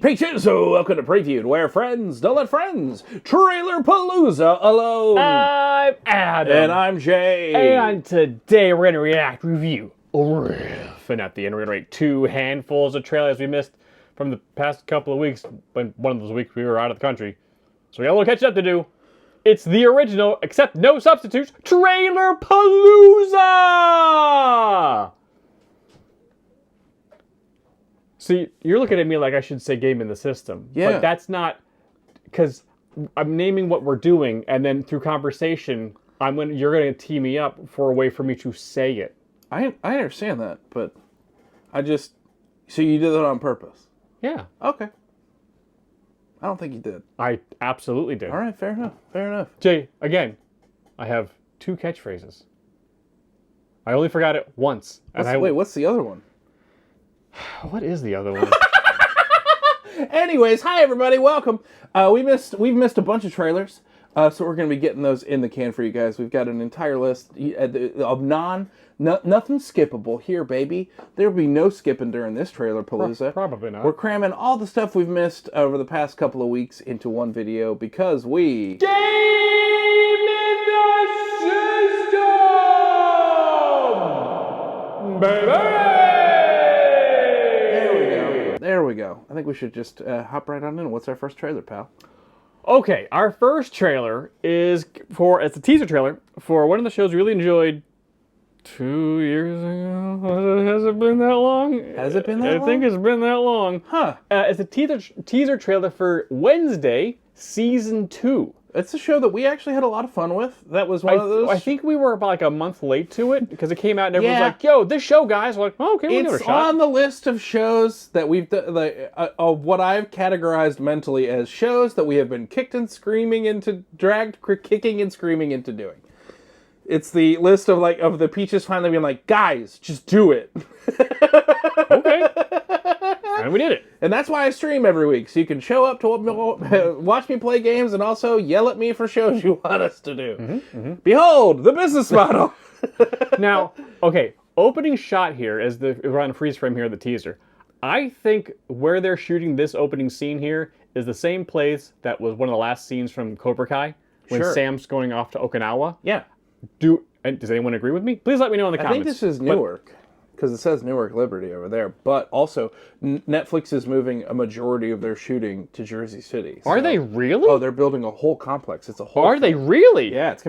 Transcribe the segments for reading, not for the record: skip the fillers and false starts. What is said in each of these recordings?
Peaches, so welcome to Previewed, where friends don't let friends Trailerpalooza alone. I'm Adam. And I'm Jay. And today we're going to react, review, riff, and at the end we're going to rate 2 handfuls of trailers we missed from the past couple of weeks, when one of those weeks we were out of the country. So we got a little catching up to do. It's the original, except no substitutes, Trailerpalooza! See, you're looking at me like I should say game in the system. Yeah. But that's not, because I'm naming what we're doing, and then through conversation, you're going to tee me up for a way for me to say it. I understand that, but so you did that on purpose? Yeah. Okay. I don't think you did. I absolutely did. All right, fair enough. Jay, again, I have 2 catchphrases. I only forgot it once. Wait, what's the other one? What is the other one? Anyways, hi everybody, welcome. We've missed a bunch of trailers, so we're going to be getting those in the can for you guys. We've got an entire list of nothing skippable here, baby. There'll be no skipping during this Trailerpalooza. Probably not. We're cramming all the stuff we've missed over the past couple of weeks into one video because we... Game in the system! Baby! There we go. I think we should just hop right on in. What's our first trailer, pal? Okay, our first trailer it's a teaser trailer for one of the shows we really enjoyed 2 years ago. Has it been that long? Has it been that long? I think it's been that long. Huh. It's a teaser trailer for Wednesday, Season 2. It's a show that we actually had a lot of fun with. That was one of those... I think we were about like a month late to it because it came out and everyone's like, yo, this show, guys. We're like, oh, okay, we'll give it a shot. It's on the list of shows that we've of what I've categorized mentally as shows that we have been kicking and screaming into doing. It's the list of the Peaches finally being like, guys, just do it. Okay. And we did it. And that's why I stream every week, so you can show up to watch me play games and also yell at me for shows you want us to do. Behold, the business model. Now, okay, opening shot here is we're on a freeze frame here, the teaser. I think where they're shooting this opening scene here is the same place that was one of the last scenes from Cobra Kai, when Sam's going off to Okinawa. Yeah. Does anyone agree with me? Please let me know in the comments. I think this is Newark, because it says Newark Liberty over there. But also, Netflix is moving a majority of their shooting to Jersey City. So, are they really? Oh, they're building a whole complex. It's a whole. Are they really? Yeah, it's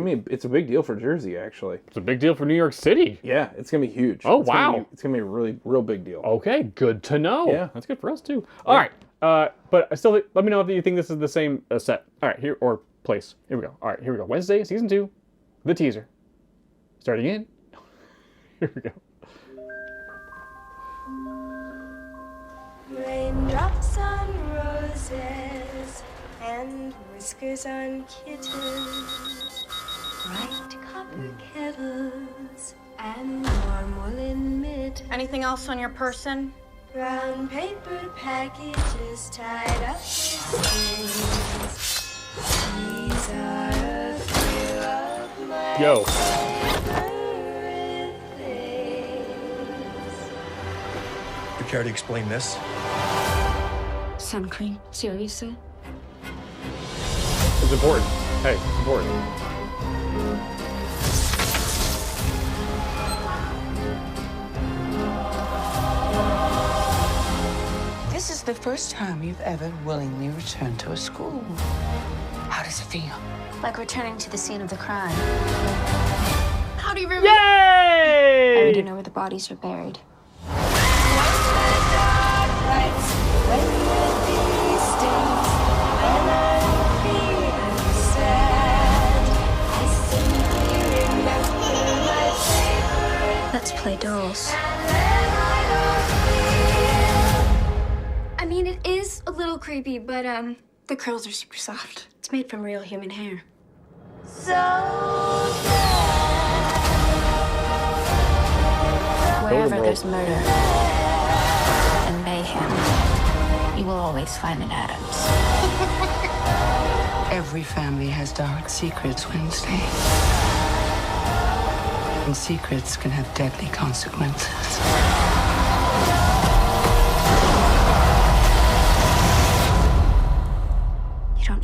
a big deal for Jersey, actually. It's a big deal for New York City. Yeah, it's gonna be huge. Oh, wow. It's gonna be a really real big deal. Okay, good to know. Yeah, that's good for us too. All right, but I still let me know if you think this is the same set. All right, here or place. Here we go. All right, here we go. Wednesday, Season 2, the teaser. Starting in. Here we go. Raindrops on roses and whiskers on kittens, bright copper kettles and warm woolen mittens. Anything else on your person? Brown paper packages tied up with strings. These are a few of my favorite things. You care to explain this? Sun cream, see what you said? It's important. Hey, it's important. This is the first time you've ever willingly returned to a school. How does it feel? Like returning to the scene of the crime. How do you remember? Yay! I already know where the bodies are buried. Let's play dolls. I mean, it is a little creepy, but the curls are super soft. It's made from real human hair. Wherever there's murder and mayhem, you will always find an Adams. Every family has dark secrets, Wednesday. And secrets can have deadly consequences.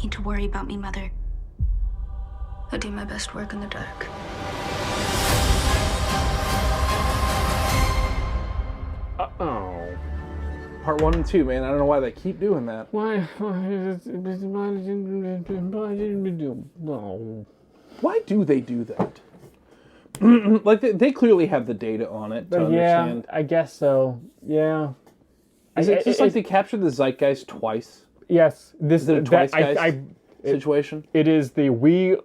need to worry about me, Mother. I'll do my best work in the dark. Oh. Part 1 and 2, man. I don't know why they keep doing that. Why? No. Why do they do that? Like, they clearly have the data on it to understand. I guess so. Yeah. Is it just like they captured the zeitgeist twice? Yes. Is it a twice guys situation? It is the we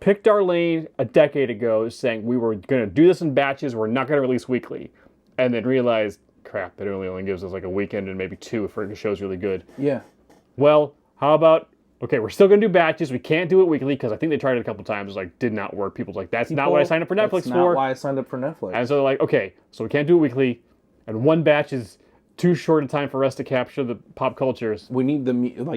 picked our lane a decade ago, saying we were going to do this in batches. We're not going to release weekly, and then realized, crap, that only gives us like a weekend and maybe 2 if the show's really good. Yeah. Well, how about, okay, we're still going to do batches. We can't do it weekly because I think they tried it a couple times. Like, did not work. People's like, that's not what I signed up for Netflix That's for. not why I signed up for Netflix. And so they're like, okay, so we can't do it weekly, and one batch is too short a time for us to capture the pop cultures. We need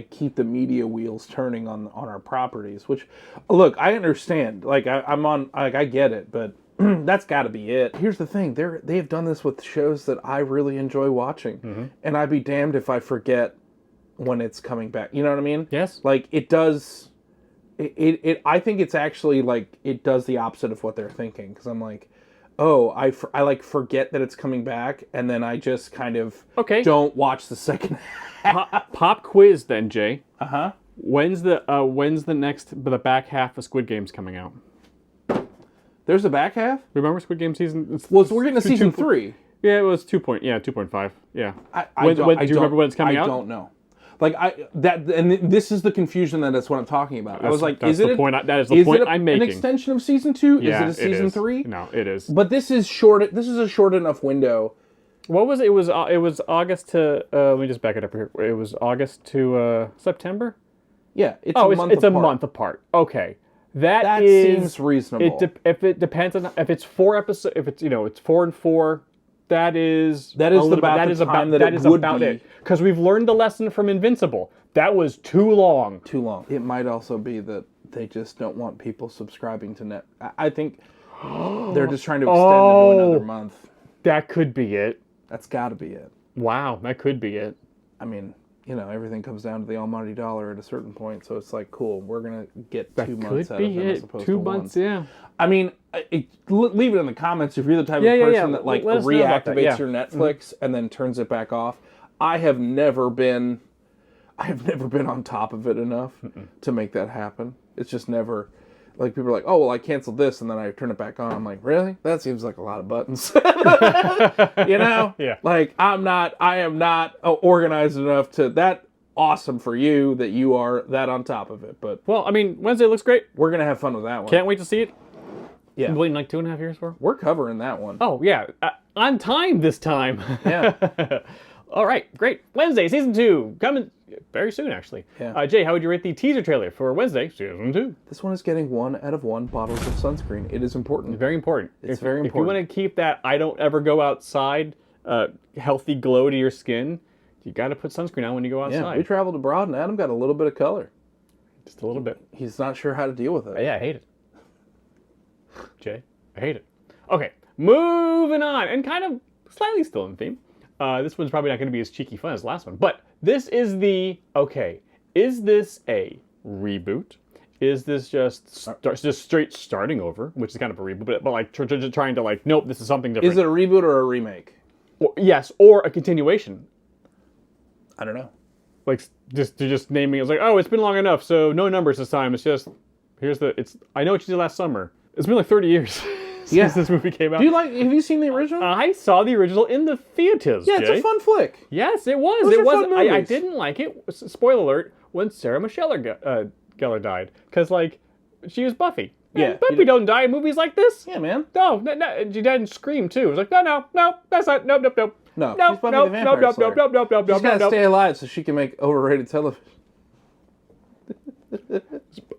keep the media wheels turning on our properties. Which, look, I understand. Like I get it, but that's got to be it. Here's the thing: they have done this with shows that I really enjoy watching, and I'd be damned if I forget when it's coming back. You know what I mean? Yes. Like it does. I think it's actually like it does the opposite of what they're thinking, because I'm like, oh, I like forget that it's coming back, and then I just kind of don't watch the second half. Pop quiz then, Jay. Uh-huh. When's the back half of Squid Game's coming out? There's a back half? Remember Squid Game season? Well, we're getting to season 3. Yeah, it was 2.5. Yeah. Do you remember when it's coming out? I don't know. Like this is the confusion that's what I'm talking about. I was like, that is the point I'm making. An extension of season 2? Yeah, is it a season 3? No, it is. But this is short. This is a short enough window. What was it? It was August to. Let me just back it up here. It was August to September. Yeah, it's a month apart. Okay, that seems reasonable. If it depends on if it's 4 episodes, if it's it's 4 and 4. That is about it. Because we've learned the lesson from Invincible. That was too long. Too long. It might also be that they just don't want people subscribing to Net. I think they're just trying to extend it to another month. That could be it. That's got to be it. Wow, that could be it. I mean, everything comes down to the almighty dollar at a certain point. So it's like, cool, we're gonna get 2 months out of them as opposed to 2 months, yeah. I mean, leave it in the comments if you're the type of person that like reactivates your Netflix and then turns it back off. I have never been on top of it enough to make that happen. It's just never. Like, people are like, oh, well, I canceled this, and then I turn it back on. I'm like, really? That seems like a lot of buttons. Yeah. Like, I am not organized enough to, that awesome for you that you are that on top of it. But, well, I mean, Wednesday looks great. We're going to have fun with that one. Can't wait to see it. Yeah. Been waiting like 2.5 years for? We're covering that one. Oh, yeah. On time this time. Yeah. All right, great. Wednesday, season 2, coming very soon, actually. Yeah. Jay, how would you rate the teaser trailer for Wednesday, season 2? This one is getting 1 out of 1 bottles of sunscreen. It is important. Very important. It's very important. If you want to keep that I don't ever go outside healthy glow to your skin, you got to put sunscreen on when you go outside. Yeah, we traveled abroad, and Adam got a little bit of color. Just a little bit. He's not sure how to deal with it. Yeah, I hate it. Jay, I hate it. Okay, moving on, and kind of slightly still in theme. This one's probably not going to be as cheeky fun as the last one, but this is is this a reboot? Is this just straight starting over, which is kind of a reboot, but like trying to like, nope, this is something different. Is it a reboot or a remake? Yes, or a continuation. I don't know. Like, just naming it. It's like, oh, it's been long enough, so no numbers this time. It's just, I know what you did last summer. It's been like 30 years. Since this movie came out. Have you seen the original? I saw the original in the theaters, Yeah, it's Jay. a fun flick. Yes, it was. Those It are was. fun movies. I didn't like it. Spoiler alert: when Sarah Michelle Gellar died, because like she was Buffy. Yeah, Man, Buffy don't die in movies like this. Yeah, man. No, she died in Scream too. It was like no, that's not. Nope. No, she's Buffy the Vampire Slayer. She's gotta stay alive so she can make overrated television.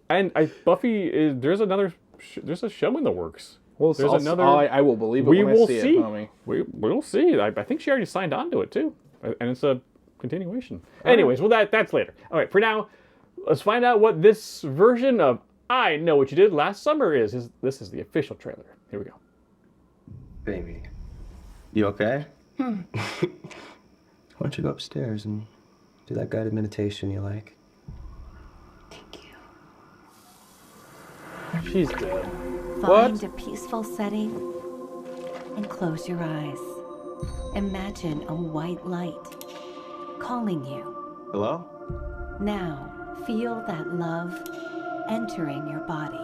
And Buffy is. There's a show in the works. Well, there's another. I will believe it when I see it, homie. We'll see. I think she already signed on to it too, and it's a continuation. Anyways, well that's later. All right, for now, let's find out what this version of I Know What You Did Last Summer is. This is the official trailer. Here we go. Baby, you okay? Why don't you go upstairs and do that guided meditation you like? She's dead. Find What? a peaceful setting and close your eyes. Imagine a white light calling you. Hello? Now, feel that love entering your body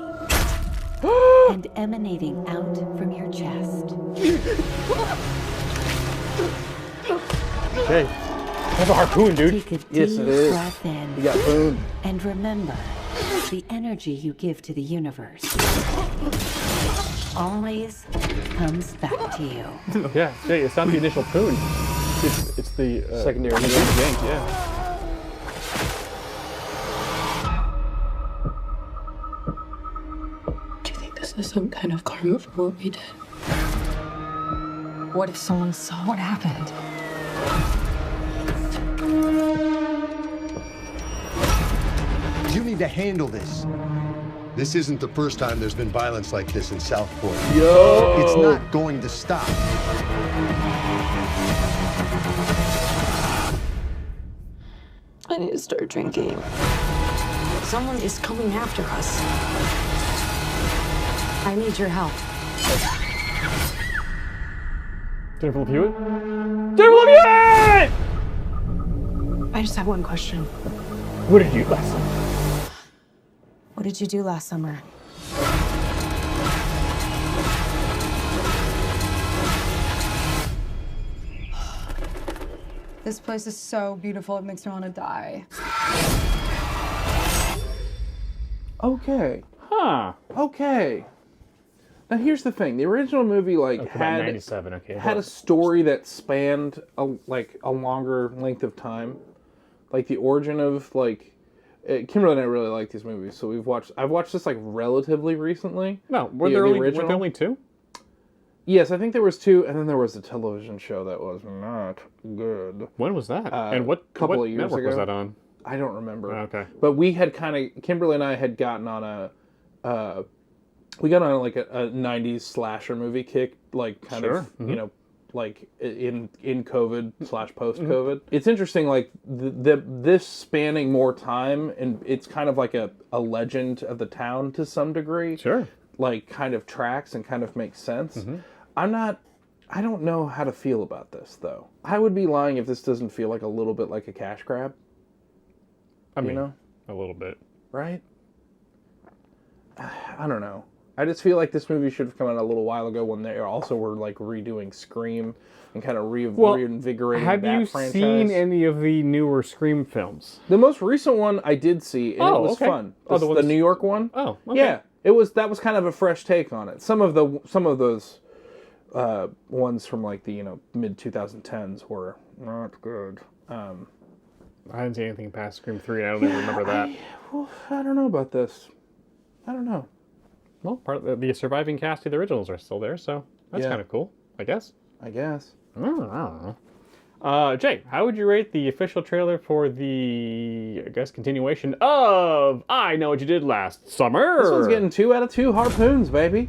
and emanating out from your chest. Okay. That's a harpoon, dude. Take a deep Yes, it is. breath in You got food. and remember the energy you give to the universe always comes back to you. Yeah, Jay, it's not the initial poon. It's the Secondary yank, yeah. Do you think this is some kind of karma for what we did? What if someone saw what happened? You need to handle this. This isn't the first time there's been violence like this in Southport. Yo! It's not going to stop. I need to start drinking. Someone is coming after us. I need your help. Jennifer Hewitt? Jennifer Hewitt! I just have one question. What did you do last summer? What did you do last summer? This place is so beautiful, it makes me want to die. Okay. Huh. Okay. Now here's the thing: the original movie Okay, about had 97, okay. had a story that spanned a longer length of time, like the origin of Kimberly and I really like these movies, so I've watched this relatively recently. No, were there only two? Yes, I think there was two, and then there was a television show that was not good. When was that? And what couple of years network ago was that on? I don't remember. Okay. But we had Kimberly and I had gotten on we got on a 90s slasher movie kick, in COVID / post COVID. It's interesting, this spanning more time, and it's kind of like a legend of the town to some degree. Sure. Kind of tracks and kind of makes sense. I don't know how to feel about this, though. I would be lying if this doesn't feel a little bit like a cash grab. I mean, a little bit. Right? I don't know. I just feel like this movie should have come out a little while ago when they also were redoing Scream and kind of reinvigorating that franchise. Have you seen any of the newer Scream films? The most recent one I did see, and it was fun. The New York one. Oh, okay. Yeah, that was kind of a fresh take on it. Some of those ones from the mid 2010s were not good. I didn't see anything past Scream 3. I don't even remember that. I don't know about this. I don't know. Well, part of the surviving cast of the originals are still there, so that's kind of cool, I guess. I don't know. Jay, how would you rate the official trailer for the, continuation of I Know What You Did Last Summer? This one's getting 2 out of 2 harpoons, baby.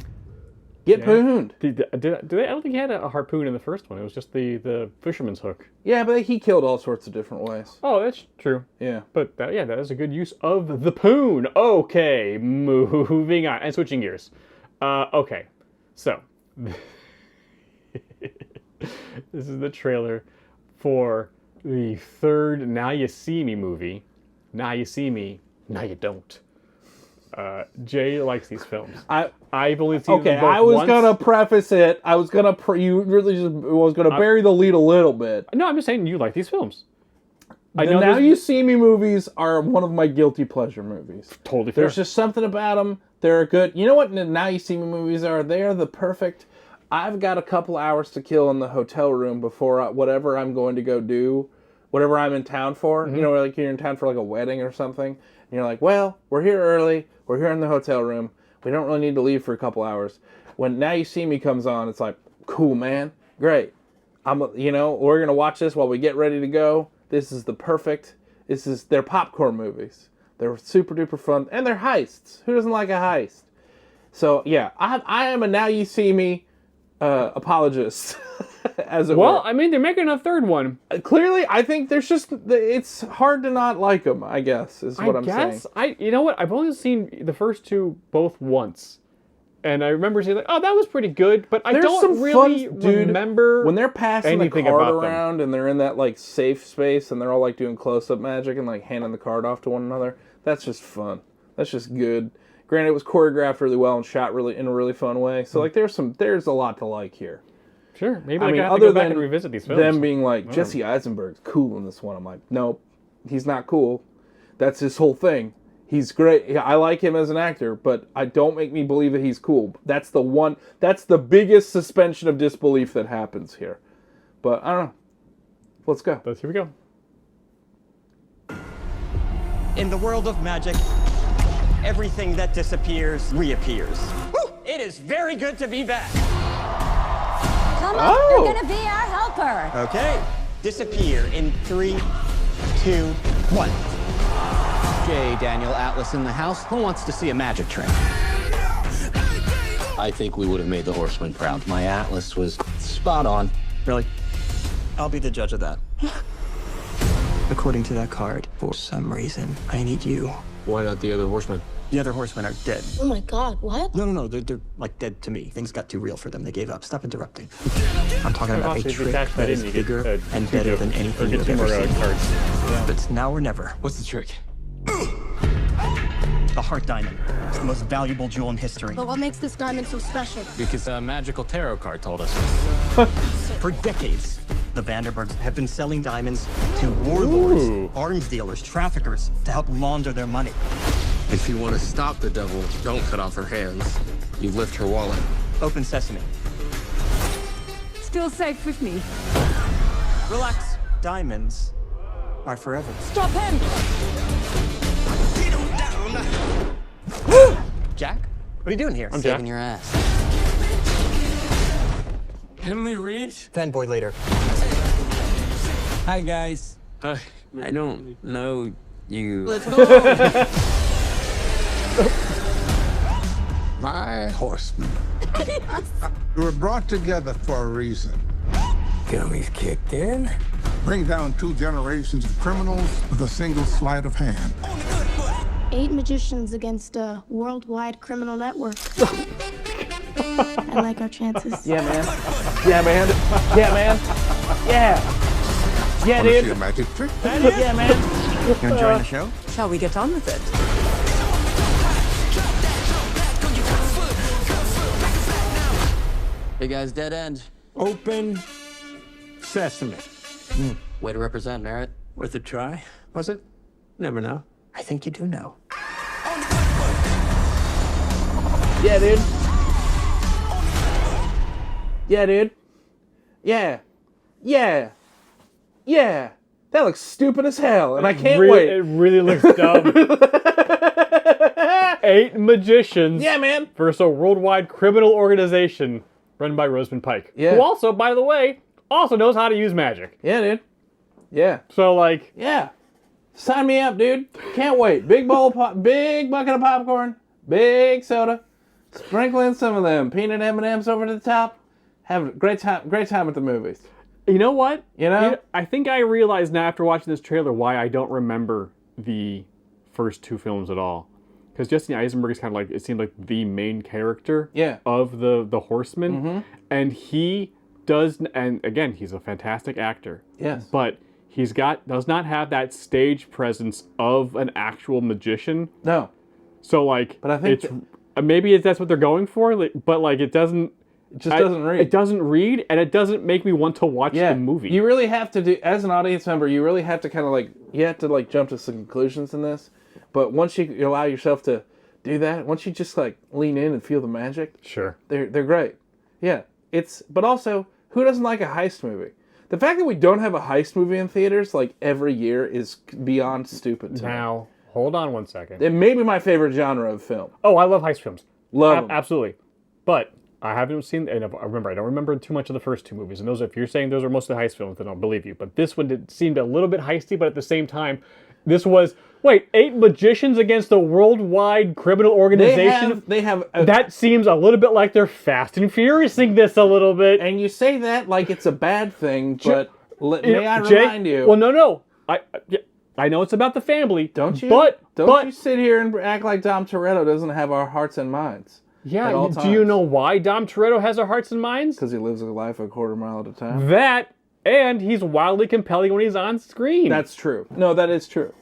Get pooned. I don't think he had a harpoon in the first one. It was just the fisherman's hook. Yeah, but he killed all sorts of different ways. Oh, that's true. Yeah. But that is a good use of the poon. Okay, moving on and switching gears. Okay, so this is the trailer for the third Now You See Me movie. Now You See Me, Now You Don't. Jay likes these films. I've only seen them both I was once. gonna preface it. I was gonna you really just was gonna bury the lead a little bit. No, I'm just saying you like these films. The Now You See Me movies are one of my guilty pleasure movies. Totally fair. There's just something about them. They're good. You know what Now You See Me movies are? They are the perfect. I've got a couple hours to kill in the hotel room before whatever I'm going to go do, whatever I'm in town for. You know, you're in town for a wedding or something, and you're like, well, we're here early. We're here in the hotel room. We don't really need to leave for a couple hours. When Now You See Me comes on, it's like, cool, man. Great. We're going to watch this while we get ready to go. They're popcorn movies. They're super duper fun. And they're heists. Who doesn't like a heist? So, yeah, I am a Now You See Me apologist. as it Well, were. I mean, they're making a third one. Clearly, I think there's just it's hard to not like them. I guess is what I'm saying. You know what? I've only seen the first two both once, and I remember saying like, "Oh, that was pretty good," but I There's don't some really fun, dude, remember when they're passing the anything card about them. around and they're in that like safe space and they're all like doing close-up magic and like handing the card off to one another. That's just fun. That's just good. Granted, it was choreographed really well and shot really in a really fun way. So like, there's a lot to like here. Sure, maybe I I mean, have to other go back than and revisit these films. them being like, Jesse Eisenberg's cool in this one. I'm like, nope, he's not cool. That's his whole thing. He's great. I like him as an actor, but don't make me believe that he's cool. That's the biggest suspension of disbelief that happens here. But I don't know. Let's go. Here we go. In the world of magic, everything that disappears reappears. Woo! It is very good to be back. Come on, you're gonna be our helper. Okay, disappear in 3, 2, 1. J. Daniel Atlas in the house. Who wants to see a magic trick? I think we would have made the Horseman proud. My Atlas was spot on. Really? I'll be the judge of that. According to that card, for some reason, I need you. Why not the other Horsemen? The other horsemen are dead. Oh my God, what? No, they're like dead to me. Things got too real for them. They gave up. Stop interrupting. I'm talking about a trick that is bigger and better than anything you've ever seen. But it's now or never. What's the trick? The heart diamond. It's the most valuable jewel in history. But what makes this diamond so special? Because a magical tarot card told us. For decades, the Vanderbergs have been selling diamonds to warlords, arms dealers, traffickers to help launder their money. If you want to stop the devil, don't cut off her hands. You lift her wallet. Open sesame. Still safe with me. Relax. Diamonds are forever. Stop him! Jack, what are you doing here? I'm saving Jack. your ass. Emily Reed? Fanboy later. Hi, guys. I don't know you. Let's go. My horsemen. You were brought together for a reason. Gummy's kicked in. Bring down 2 generations of criminals with a single sleight of hand. 8 magicians against a worldwide criminal network. I like our chances. Yeah, man. Yeah, man. Yeah, man. Yeah. Yeah, Wanna dude. see a magic trick? Yeah, man. You enjoying the show? Shall we get on with it? Hey guys, dead end. Open sesame. Way to represent, Merritt. Worth a try, was it? Never know. I think you do know. Yeah, dude. Yeah, dude. Yeah. Yeah. Yeah. That looks stupid as hell, and I can't wait. It really looks dumb. 8 magicians. Yeah, man. Versus a worldwide criminal organization run by Rosamund Pike. Yeah. Who also, by the way, also knows how to use magic. Yeah, dude. Yeah. So, like... Yeah. Sign me up, dude. Can't wait. Big big bucket of popcorn, big soda, sprinkle in some of them peanut M&Ms over the top. Have a great time at the movies. You know what? You know? I think I realize now after watching this trailer why I don't remember the first 2 films at all. Because Jesse Eisenberg is kind of like, it seemed like the main character of the Horseman. Mm-hmm. And he does, and again, he's a fantastic actor. Yes. But does not have that stage presence of an actual magician. No. So like, but I think maybe that's what they're going for, but like it doesn't. It just doesn't read. It doesn't read, and it doesn't make me want to watch the movie. You really have to do, as an audience member, you really have to kind of like, you have to like jump to some conclusions in this. But once you allow yourself to do that, once you just like lean in and feel the magic, sure, they're great. Yeah, but also, who doesn't like a heist movie? The fact that we don't have a heist movie in theaters like every year is beyond stupid to me. Now, hold on one second. It may be my favorite genre of film. Oh, I love heist films. Love them. Absolutely. But I haven't seen, and I don't remember too much of the first 2 movies. And those, if you're saying those are mostly heist films, then I'll believe you. But this one seemed a little bit heisty, but at the same time, this was Wait, 8 magicians against a worldwide criminal organization? They have that seems a little bit like they're Fast and Furiousing this a little bit. And you say that like it's a bad thing, but may I Jay, remind you? Well, no. I know it's about the family. Don't you? But you sit here and act like Dom Toretto doesn't have our hearts and minds. Yeah, do you know why Dom Toretto has our hearts and minds? Because he lives a life a quarter mile at a time. That, and he's wildly compelling when he's on screen. That's true. No, that is true.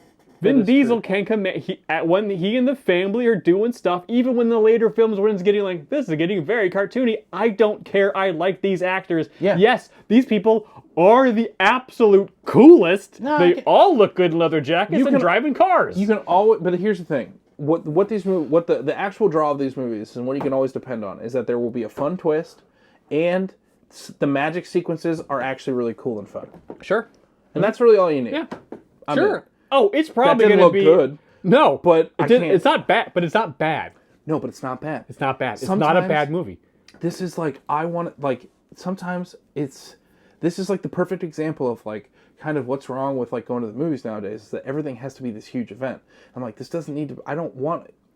Vin Diesel can command, when he and the family are doing stuff, even when the later films when it's getting like, this is getting very cartoony, I don't care, I like these actors. Yeah. Yes, these people are the absolute coolest. They all look good in leather jackets and driving cars. You can always, but here's the thing. What the actual draw of these movies and what you can always depend on is that there will be a fun twist and the magic sequences are actually really cool and fun. Sure. And that's really all you need. Yeah. Sure. Oh, it's probably going to be good. No, but it's not bad. But it's not bad. No, but it's not bad. It's not bad. It's not a bad movie. This is like sometimes this is like the perfect example of like kind of what's wrong with like going to the movies nowadays is that everything has to be this huge event. I'm like, this doesn't need to.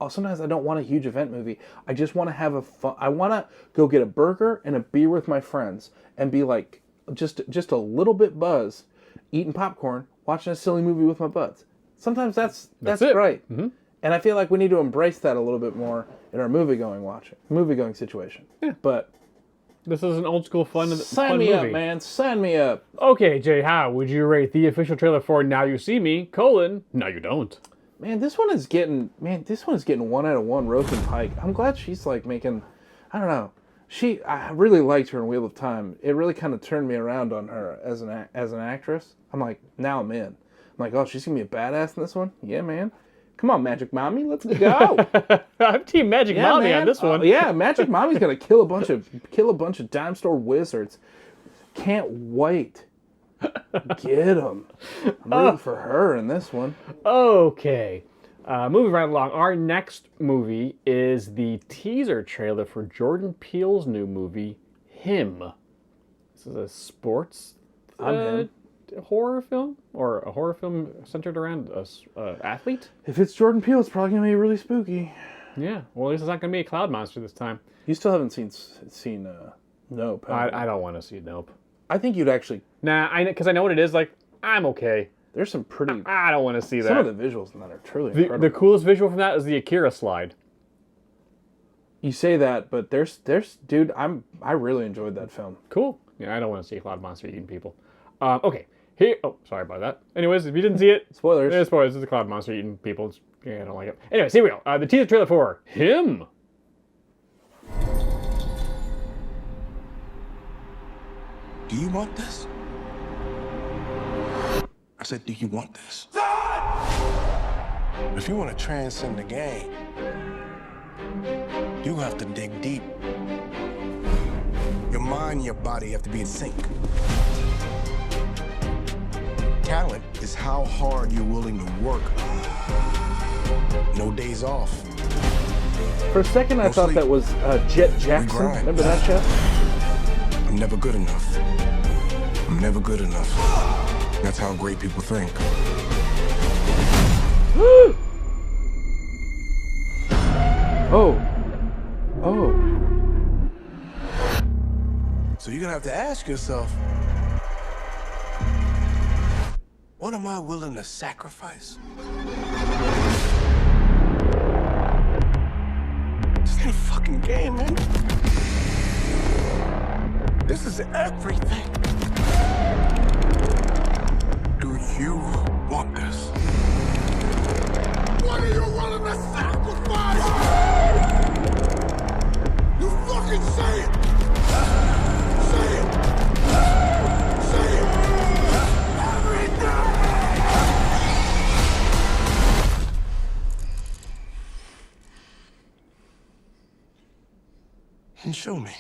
Sometimes I don't want a huge event movie. I just want to have a fun. I want to go get a burger and a beer with my friends and be like just a little bit buzzed, eating popcorn, watching a silly movie with my buds. Sometimes that's great. Mm-hmm. And I feel like we need to embrace that a little bit more in our movie going situation. Yeah. But this is an old school fun movie. Sign me up, man. Sign me up. Okay, Jay, how would you rate the official trailer for Now You See Me, Now You Don't? Man, this one is getting 1 out of 1 Rosen Pike. I'm glad she's like making, I don't know. I really liked her in Wheel of Time. It really kind of turned me around on her as an actress. I'm like, now I'm in. I'm like, oh, she's gonna be a badass in this one? Yeah, man. Come on, Magic Mommy, let's go. I'm Team Magic Mommy on this one. Yeah, Magic Mommy's gonna kill a bunch of dime store wizards. Can't wait. Get them. I'm rooting for her in this one. Okay. Moving right along. Our next movie is the teaser trailer for Jordan Peele's new movie, Him. This is a sports horror film, or a horror film centered around an athlete. If it's Jordan Peele, it's probably gonna be really spooky. Yeah. Well, at least it's not gonna be a cloud monster this time. You still haven't seen Nope. I don't want to see Nope. I think you'd actually. Nah, because I know what it is. Like, I'm okay. There's some pretty. I don't want to see that. Some of the visuals in that are truly incredible. The coolest visual from that is the Akira slide. You say that, but there's dude, I really enjoyed that film. Cool. Yeah, I don't want to see a cloud monster eating people. Okay. Here. Oh, sorry about that. Anyways, if you didn't see it, spoilers. Yeah, spoilers. It's a cloud monster eating people. I don't like it. Anyways, here we go. The teaser trailer for Him. Do you want this? I said, do you want this? If you want to transcend the game, you have to dig deep. Your mind and your body have to be in sync. Talent is how hard you're willing to work. No days off. For a second, I thought that was Jet Jackson. Remember that show? I'm never good enough. I'm never good enough. That's how great people think. Oh. So you're gonna have to ask yourself, what am I willing to sacrifice? This ain't a fucking game, man. This is everything. Do you want this? What are you willing to sacrifice? You fucking say it! Say it! Say it! Everything! And show me.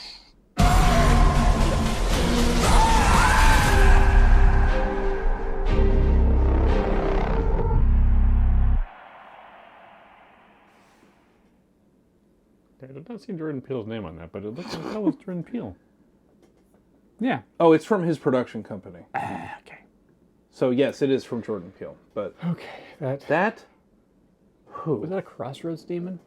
I did not see Jordan Peele's name on that, but it looks like that was Jordan Peele. Yeah. Oh, it's from his production company. Okay. So yes, it is from Jordan Peele. But okay, that Was that a Crossroads Demon?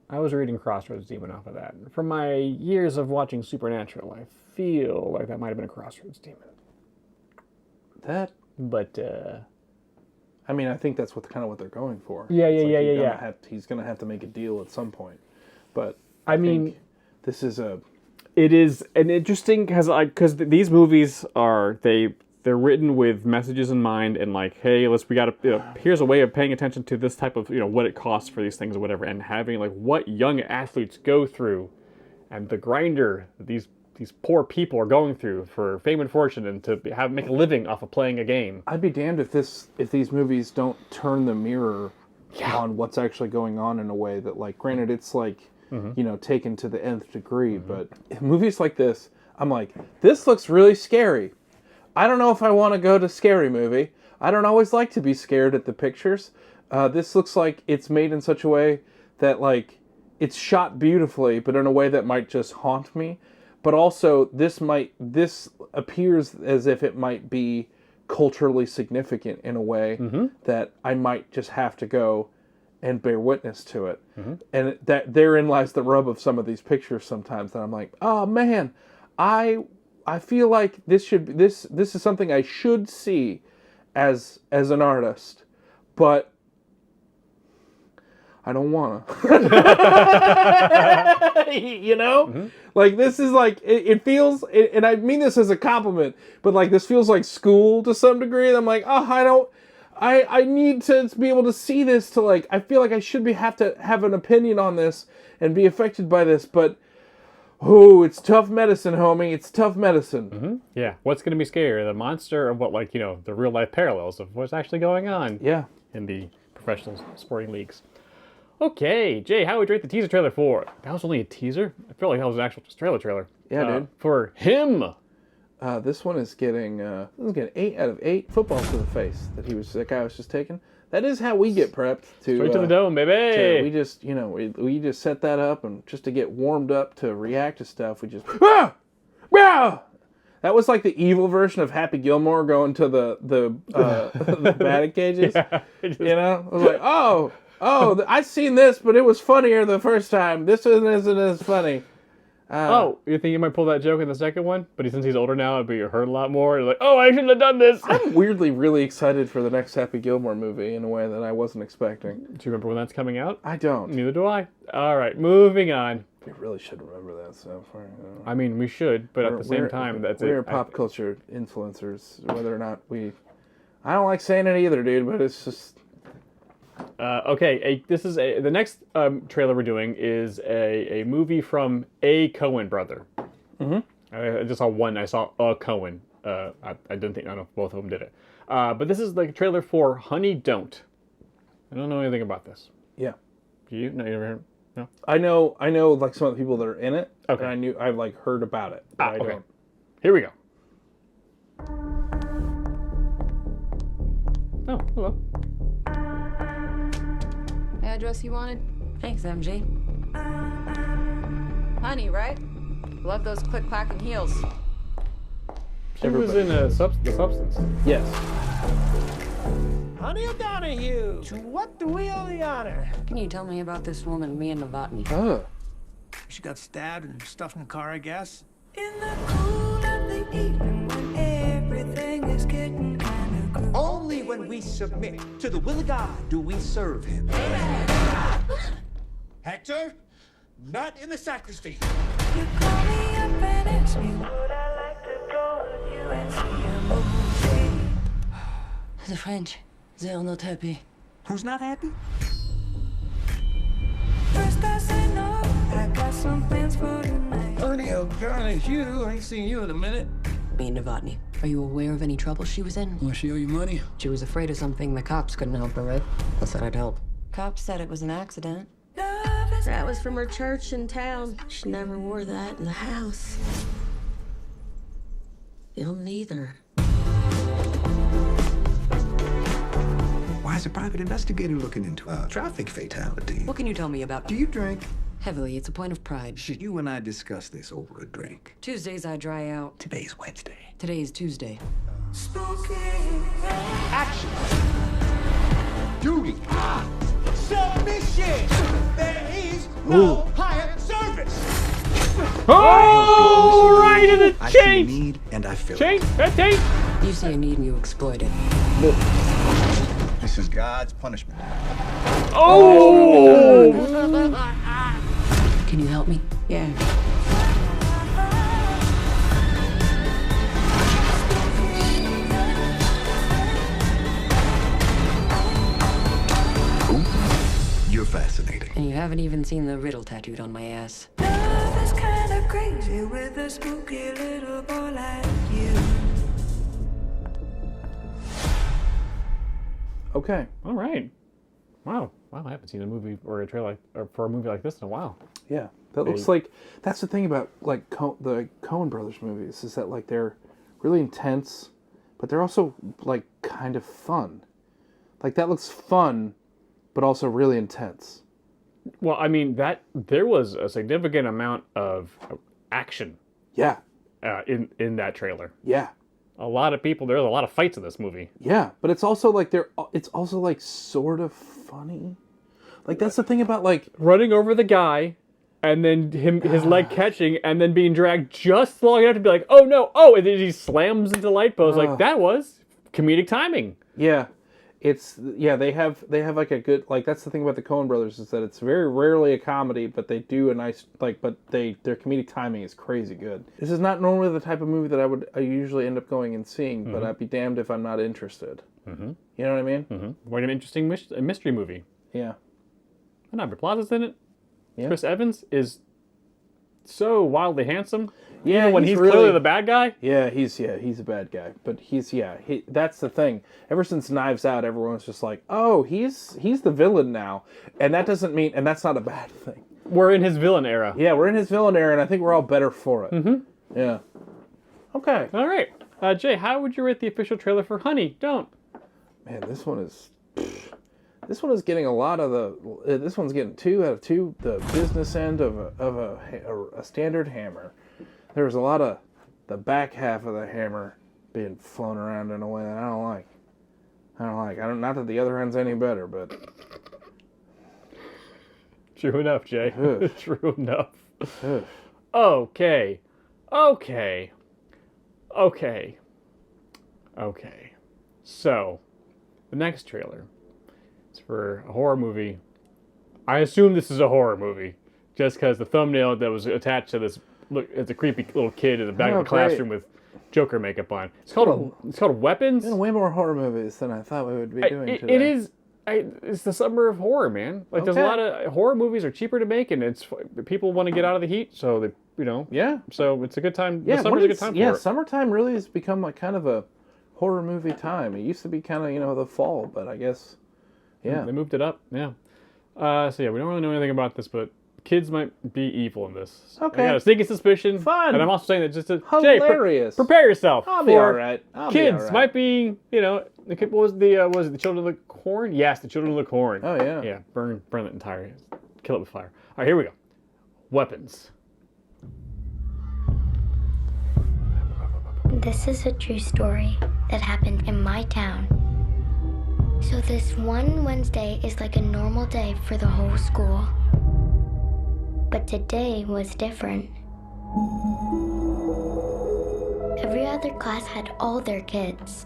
I was reading Crossroads Demon off of that. From my years of watching Supernatural, I feel like that might have been a Crossroads Demon. But I mean, I think that's kind of what they're going for. Yeah. He's gonna have to make a deal at some point. But I mean, this is it is an interesting because these movies they're written with messages in mind and like, hey, here's a way of paying attention to this type of, what it costs for these things or whatever, and having like what young athletes go through and the grinder these poor people are going through for fame and fortune and to make a living off of playing a game. I'd be damned if these movies don't turn the mirror on what's actually going on in a way that, like, granted, it's like, taken to the nth degree, but movies like this, I'm like, this looks really scary. I don't know if I want to go to scary movie. I don't always like to be scared at the pictures. This looks like it's made in such a way that, like, it's shot beautifully, but in a way that might just haunt me. But also, this appears as if it might be culturally significant in a way that I might just have to go and bear witness to it. And that therein lies the rub of some of these pictures sometimes that I'm like, oh man, I feel like this is something I should see as an artist, but I don't wanna. Like, this is like, it feels, and I mean this as a compliment, but like, this feels like school to some degree. And I'm like, I need to be able to see this to, like, I feel like I should have to have an opinion on this and be affected by this, but it's tough medicine, homie. It's tough medicine. Yeah. What's going to be scarier, the monster or what, like, the real life parallels of what's actually going on in the professional sporting leagues. Okay, Jay, how would you rate the teaser trailer for? That was only a teaser? I feel like that was an actual trailer. Yeah, dude. For him. This one is getting 8 out of 8 footballs to the face that guy was just taking. That is how we get prepped to straight to the dome, baby. We just we just set that up, and just to get warmed up to react to stuff, we just That was like the evil version of Happy Gilmore going to the batting cages. Yeah, I was like, oh, I seen this, but it was funnier the first time. This one isn't as funny. You think you might pull that joke in the second one? But since he's older now, it'd be hurt a lot more. You're like, I shouldn't have done this. I'm weirdly really excited for the next Happy Gilmore movie in a way that I wasn't expecting. Do you remember when that's coming out? I don't. Neither do I. All right, moving on. We really should remember that stuff. I mean, we should, but at the same time, we're pop culture influencers, whether or not I don't like saying it either, dude, but it's just... Okay, the next trailer we're doing is a movie from a Coen brother. I just saw one. I saw a Coen. I don't know if both of them did it. But this is the trailer for Honey Don't. I don't know anything about this. Yeah. Do you? No, you never heard? No. I know like some of the people that are in it. Okay. And I've like heard about it. But I don't. Here we go. Oh, hello. Address you wanted? Thanks, MJ. Honey, right? Love those click-clacking heels. She was in The Substance. Yes. Honey O'Donoghue, to what do we owe the honor? Can you tell me about this woman, Mia Novotny? She got stabbed and stuffed in the car, I guess. In the cool of the evening when everything is getting kind of cool. Only when we submit to the will of God do we serve him. Hector, not in the sacristy. You call me up and ask me would I like to go with you and see a movie. The French, they are not happy. Who's not happy? First I say no, I got some plans for tonight. Honey O'Donoghue, I ain't seen you in a minute. Mia Novotny, are you aware of any trouble she was in? Well, she owe you money? She was afraid of something the cops couldn't help her with. I said I'd help. Cops said it was an accident. That was from her church in town. She never wore that in the house. You'll neither. Why is a private investigator looking into a traffic fatality? What can you tell me about? Do you drink? Heavily, it's a point of pride. Should you and I discuss this over a drink? Tuesdays I dry out. Today's Wednesday. Today is Tuesday. Spooky. Action. duty. Submission! There is no higher service! Oh, right in the I see a chain. need and I fill Chain, it. that chain. You see a need and you exploit it. This is God's punishment. Oh! Can you help me? Yeah. You're fascinating. And you haven't even seen the riddle tattooed on my ass. Love is kind of crazy with a spooky little boy like you. Okay. All right. Wow. I haven't seen a movie or a trailer for a movie like this in a while. Yeah, that looks like that's the thing about like the Coen Brothers movies is that like they're really intense, but they're also like kind of fun. Like that looks fun, but also really intense. Well, I mean that there was a significant amount of action. Yeah. In that trailer. Yeah. A lot of people. There's a lot of fights in this movie. Yeah, but it's also like it's also like sort of funny. Like that's the thing about like running over the guy, and then his leg catching, and then being dragged just long enough to be like, oh no, oh, and then he slams into the light post. Like that was comedic timing. Yeah. They have like a good like that's the thing about the Coen Brothers is that it's very rarely a comedy, but they do a nice like their comedic timing is crazy good. This is not normally the type of movie that I usually end up going and seeing, but I'd be damned if I'm not interested. Mm-hmm. You know what I mean? Mm-hmm. Like an interesting mystery movie. Yeah. And Aubrey Plaza's in it. Yeah. Chris Evans is so wildly handsome. Yeah, even when he's really, clearly the bad guy. Yeah, he's a bad guy. But that's the thing. Ever since Knives Out, everyone's just like, oh, he's the villain now, and that doesn't mean, and that's not a bad thing. We're in his villain era. Yeah, we're in his villain era, and I think we're all better for it. Mm-hmm. Yeah. Okay. All right, Jay, how would you rate the official trailer for Honey, Don't? Man, this one is getting a lot of the. This one's getting 2 out of 2. The business end of a standard hammer. There's a lot of the back half of the hammer being flown around in a way that I don't like. Not that the other end's any better, but. True enough, Jay. True enough. Ugh. Okay. So, the next trailer is for a horror movie. I assume this is a horror movie, just because the thumbnail that was attached to this look, it's a creepy little kid in the back of the classroom with Joker makeup on. It's called Weapons. There's way more horror movies than I thought we would be doing today. It is. It's the summer of horror, man. Like there's a lot of horror movies are cheaper to make, and it's people want to get out of the heat, so they Yeah. So it's a good time. Yeah, the summer's a good time for it. Summertime really has become like kind of a horror movie time. It used to be kind of the fall, but I guess they moved it up. Yeah. So yeah, we don't really know anything about this, but kids might be evil in this. Okay. I got a sneaky suspicion. Fun. And I'm also saying that just to hilarious. Jay, prepare yourself. I'll be all right. Kids might be, what was it the Children of the Corn? Yes, the Children of the Corn. Oh yeah. Yeah, burn the entire, kill it with fire. All right, here we go. Weapons. This is a true story that happened in my town. So this one Wednesday is like a normal day for the whole school. But today was different. Every other class had all their kids.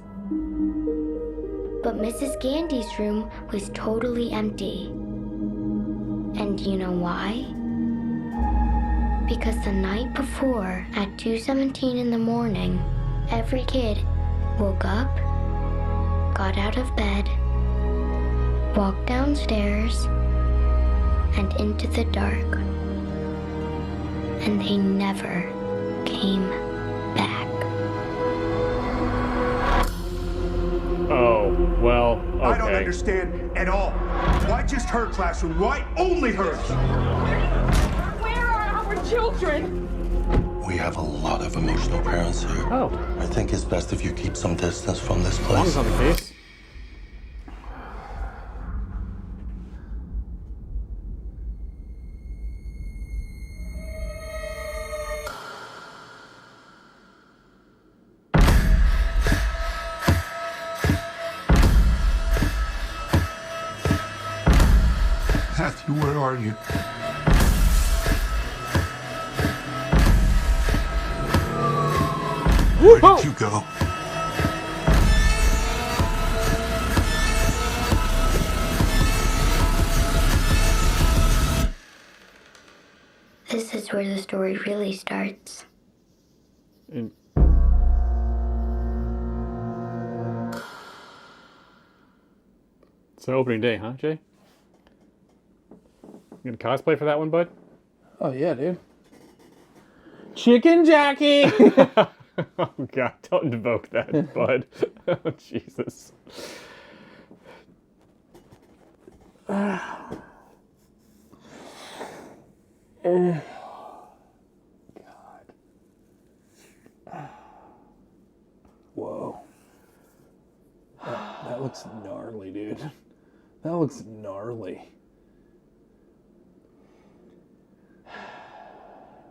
But Mrs. Gandy's room was totally empty. And do you know why? Because the night before, at 2:17 in the morning, every kid woke up, got out of bed, walked downstairs, and into the dark. And they never came back. Oh, well, okay. I don't understand at all. Why just her classroom? Why only hers? Where are our children? We have a lot of emotional parents here. Oh. I think it's best if you keep some distance from this place. That's not the case. are you? Where did you go? This is where the story really starts. It's an opening day, huh, Jay? You gonna cosplay for that one, bud? Oh yeah, dude. Chicken Jackie. Oh God! Don't invoke that, bud. Oh, Jesus. God. Whoa. That looks gnarly, dude. That looks gnarly.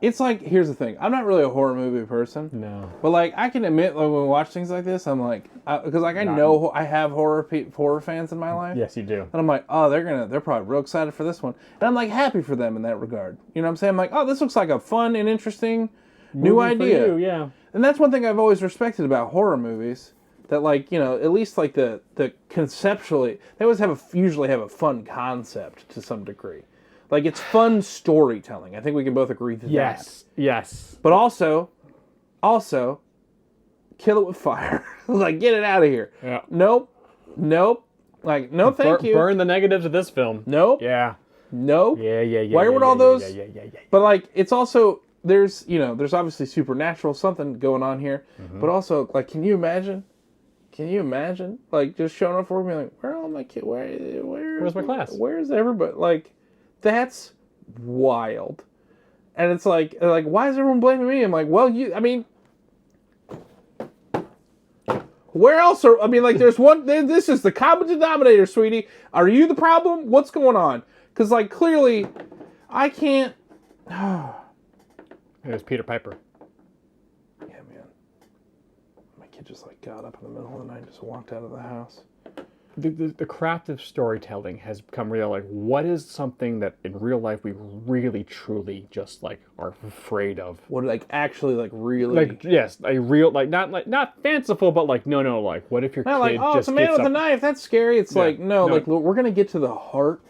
It's like, here's the thing. I'm not really a horror movie person. No. But like, I can admit, like, when we watch things like this, I'm like, because like I know I have horror fans in my life. Yes, you do. And I'm like, oh, they're probably real excited for this one. And I'm like happy for them in that regard. You know what I'm saying? I'm like, oh, this looks like a fun and interesting new Movie for idea. you, yeah. And that's one thing I've always respected about horror movies. That, like, you know, at least like the conceptually, they always usually have a fun concept to some degree. Like, it's fun storytelling. I think we can both agree to that. Yes. But also, kill it with fire. Like, get it out of here. Yeah. Nope. Like, no, thank you. Burn the negatives of this film. Nope. Yeah. Nope. Yeah. Why would all those? Yeah. But like, it's also there's obviously supernatural something going on here. Mm-hmm. But also, like, can you imagine? Like, just showing up for me, like, where are all my kids? Where's my class? Where's everybody? Like, that's wild. And it's like, why is everyone blaming me? I'm like, well, where else are, there's one, this is the common denominator, sweetie. Are you the problem? What's going on? Because, like, clearly, I can't. It was Peter Piper. Yeah, man. My kid just, like, got up in the middle of the night and just walked out of the house. The craft of storytelling has become real. Like, what is something that in real life we really, truly just, like, are afraid of? What, like, actually, like, really? Like, yes, a real, not fanciful, but, like, no, like, what if your kid like, oh, just it's a man gets with a knife, that's scary. It's Yeah. like, no, No. like, look, we're going to get to the heart.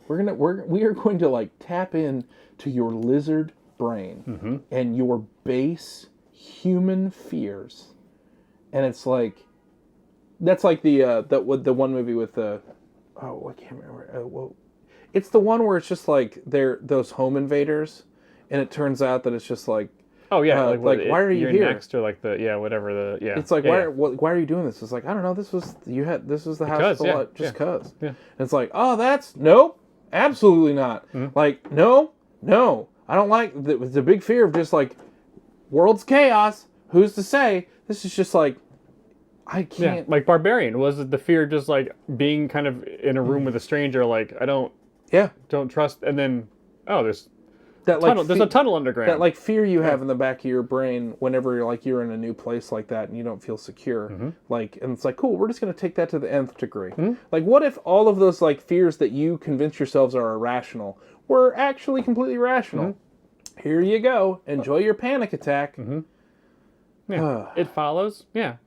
We are going to, like, tap in to your lizard brain and your base human fears. And it's like, that's like the one movie with the, I can't remember. It's the one where it's just like they're those home invaders, and it turns out that it's just like, oh yeah, why are you you're here? next or like whatever. It's like why are you doing this? It's like, I don't know. This was the house of the lot, just cause. Yeah. And it's like, oh, that's nope, absolutely not. Like no, I don't like the big fear of just like world's chaos. Who's to say? This is just like, I can't. Yeah, like Barbarian, was it the fear just like being kind of in a room with a stranger, like I don't trust, and then there's that tunnel, like there's a tunnel underground. That like fear you have in the back of your brain whenever you're in a new place like that and you don't feel secure. Like, and it's like, cool, we're just gonna take that to the nth degree. Like, what if all of those like fears that you convince yourselves are irrational were actually completely rational? Here you go. Enjoy your panic attack. Yeah, it follows. Yeah,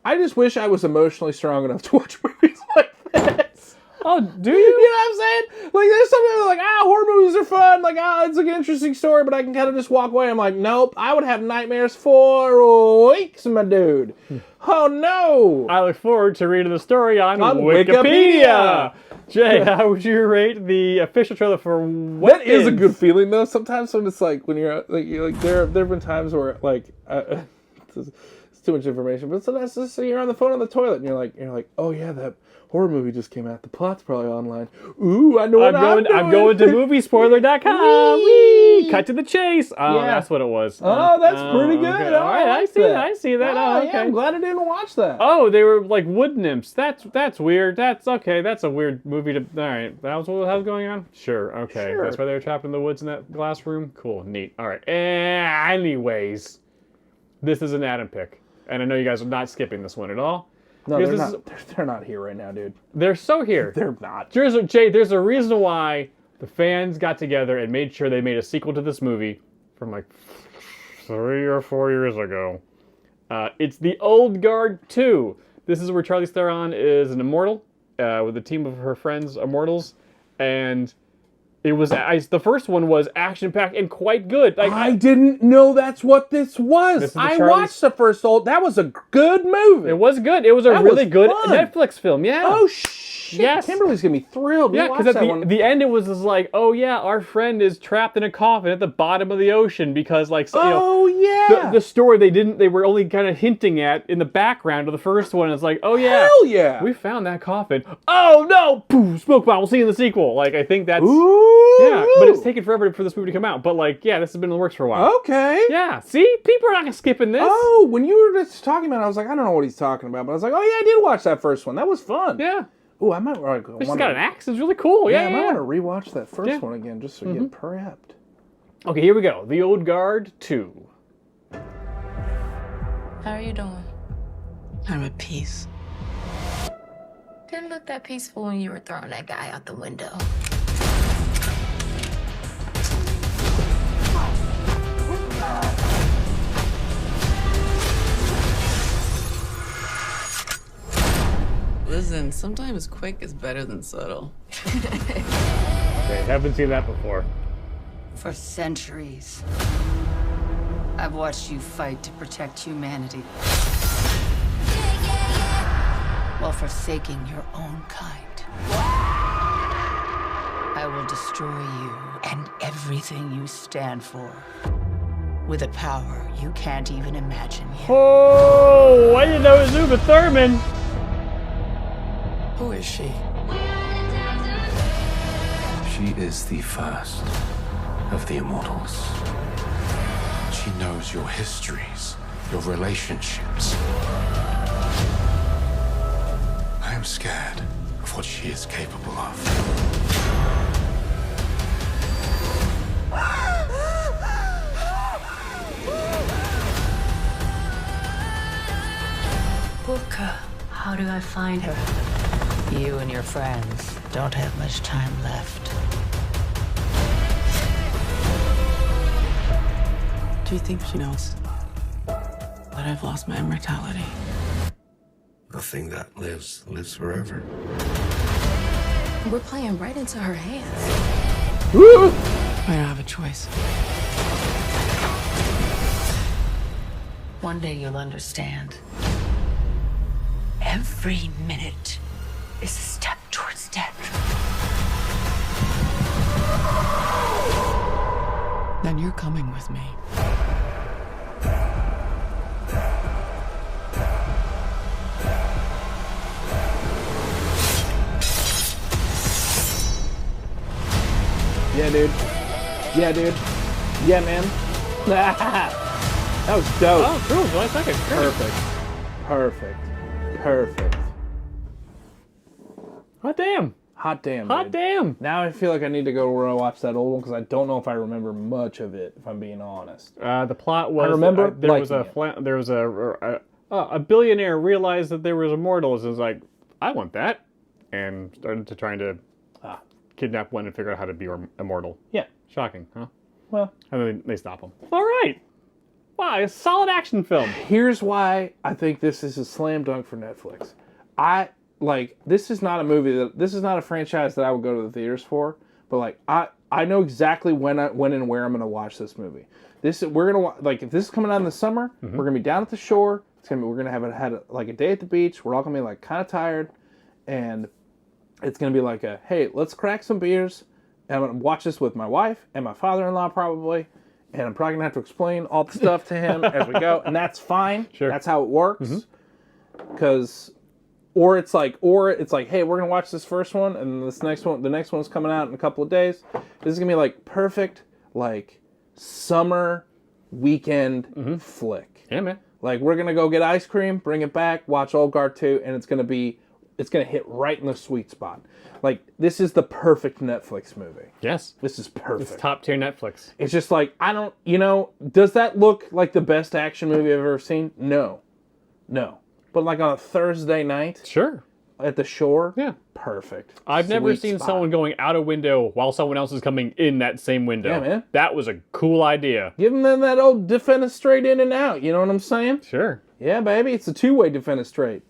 I just wish I was emotionally strong enough to watch movies like this. Oh, do you? You know what I'm saying? Like, there's something like, horror movies are fun. Like, it's like an interesting story, but I can kind of just walk away. I'm like, nope, I would have nightmares for weeks, my dude. Oh, no. I look forward to reading the story on Wikipedia. Jay, how would you rate the official trailer for Weapons? That is a good feeling, though. Sometimes when it's like, when you're like there have been times where, like, it's too much information, but sometimes just, you're on the phone on the toilet and you're like, oh yeah, that horror movie just came out. The plot's probably online. Ooh, I know what I'm doing. I'm going to moviespoiler.com. Whee! Cut to the chase. Oh, Yeah. That's what it was. Oh, that's pretty good. Okay. All right, I see that. I see that. Oh, okay. Yeah, I'm glad I didn't watch that. Oh, they were like wood nymphs. That's weird. That's okay. That's a weird movie to. All right, that was what was going on. Sure. Okay. Sure. That's why they were trapped in the woods in that glass room. Cool. Neat. All right. Anyways, this is an Adam pick, and I know you guys are not skipping this one at all. No, they're not. They're not here right now, dude. They're so here. They're not. Jay, there's a reason why the fans got together and made sure they made a sequel to this movie from like 3 or 4 years ago. It's The Old Guard 2. This is where Charlize Theron is an immortal with a team of her friends, immortals, and it was the first one was action-packed and quite good. Like, I didn't know that's what this was. I watched the first old. That was a good movie. It was good. It was a really good Netflix film. Yeah. Oh shit! Yes. Kimberly's gonna be thrilled. Yeah, because at the end it was just like, oh yeah, our friend is trapped in a coffin at the bottom of the ocean because like, the story they were only kind of hinting at in the background of the first one. It's like, oh yeah, hell yeah, we found that coffin. Oh no, poof, smoke bomb. We'll see you in the sequel. Like I think that's yeah, but it's taken forever for this movie to come out. But like, yeah, this has been in the works for a while. Okay. Yeah. See, people are not skipping this. Oh, when you were just talking about it, I was like, I don't know what he's talking about, but I was like, oh yeah, I did watch that first one. That was fun. Yeah. Oh, I might. It's got an axe. It's really cool. Yeah, I might want to rewatch that first one again just to get prepped. Okay, here we go. The Old Guard 2. How are you doing? I'm at peace. Didn't look that peaceful when you were throwing that guy out the window. Listen, sometimes quick is better than subtle. Okay, haven't seen that before. For centuries, I've watched you fight to protect humanity while forsaking your own kind. I will destroy you and everything you stand for with a power you can't even imagine yet. Oh, I didn't know it was Uma Thurman. Who is she? She is the first of the immortals. She knows your histories, your relationships. I am scared of what she is capable of. Booker, how do I find her? You and your friends don't have much time left. Do you think she knows that I've lost my immortality? Nothing that lives forever. We're playing right into her hands. I don't have a choice. One day you'll understand. Every minute is a step towards death. Then you're coming with me. Yeah, dude. Yeah, dude. Yeah, man. That was dope. Oh, cool. July 2nd. Perfect. Perfect. Hot damn. Hot damn. Hot dude. damn. Now I feel like I need to go watch that old one because I don't know if I remember much of it. If I'm being honest. The plot was. I remember there was a billionaire realized that there was immortals and was like, I want that, and started to trying to kidnap one and figure out how to be immortal. Yeah. Shocking, huh? Well. And then they stop him. All right. Wow, a solid action film. Here's why I think this is a slam dunk for Netflix. This is not a movie this is not a franchise that I would go to the theaters for, but like I know exactly when and where I'm going to watch this movie. If this is coming out in the summer, we're going to be down at the shore. We're going to have had a day at the beach. We're all going to be like kind of tired, and it's going to be like hey, let's crack some beers, and I'm going to watch this with my wife and my father-in-law probably. And I'm probably going to have to explain all the stuff to him as we go. And that's fine. Sure. That's how it works. Or it's like, hey, we're going to watch this first one. And the next one's coming out in a couple of days. This is going to be like perfect, like summer weekend flick. Yeah, man. Like we're going to go get ice cream, bring it back, watch Old Guard 2. And it's going to hit right in the sweet spot. Like, this is the perfect Netflix movie. Yes. This is perfect. It's top tier Netflix. It's just like, does that look like the best action movie I've ever seen? No. But like on a Thursday night? Sure. at the shore. Yeah. Perfect. I've never Sweet seen spot. someone going out a window while someone else is coming in that same window. Yeah, man. That was a cool idea. Give them that old defenestrate in and out. You know what I'm saying? Sure. Yeah, baby. It's a two-way defenestrate.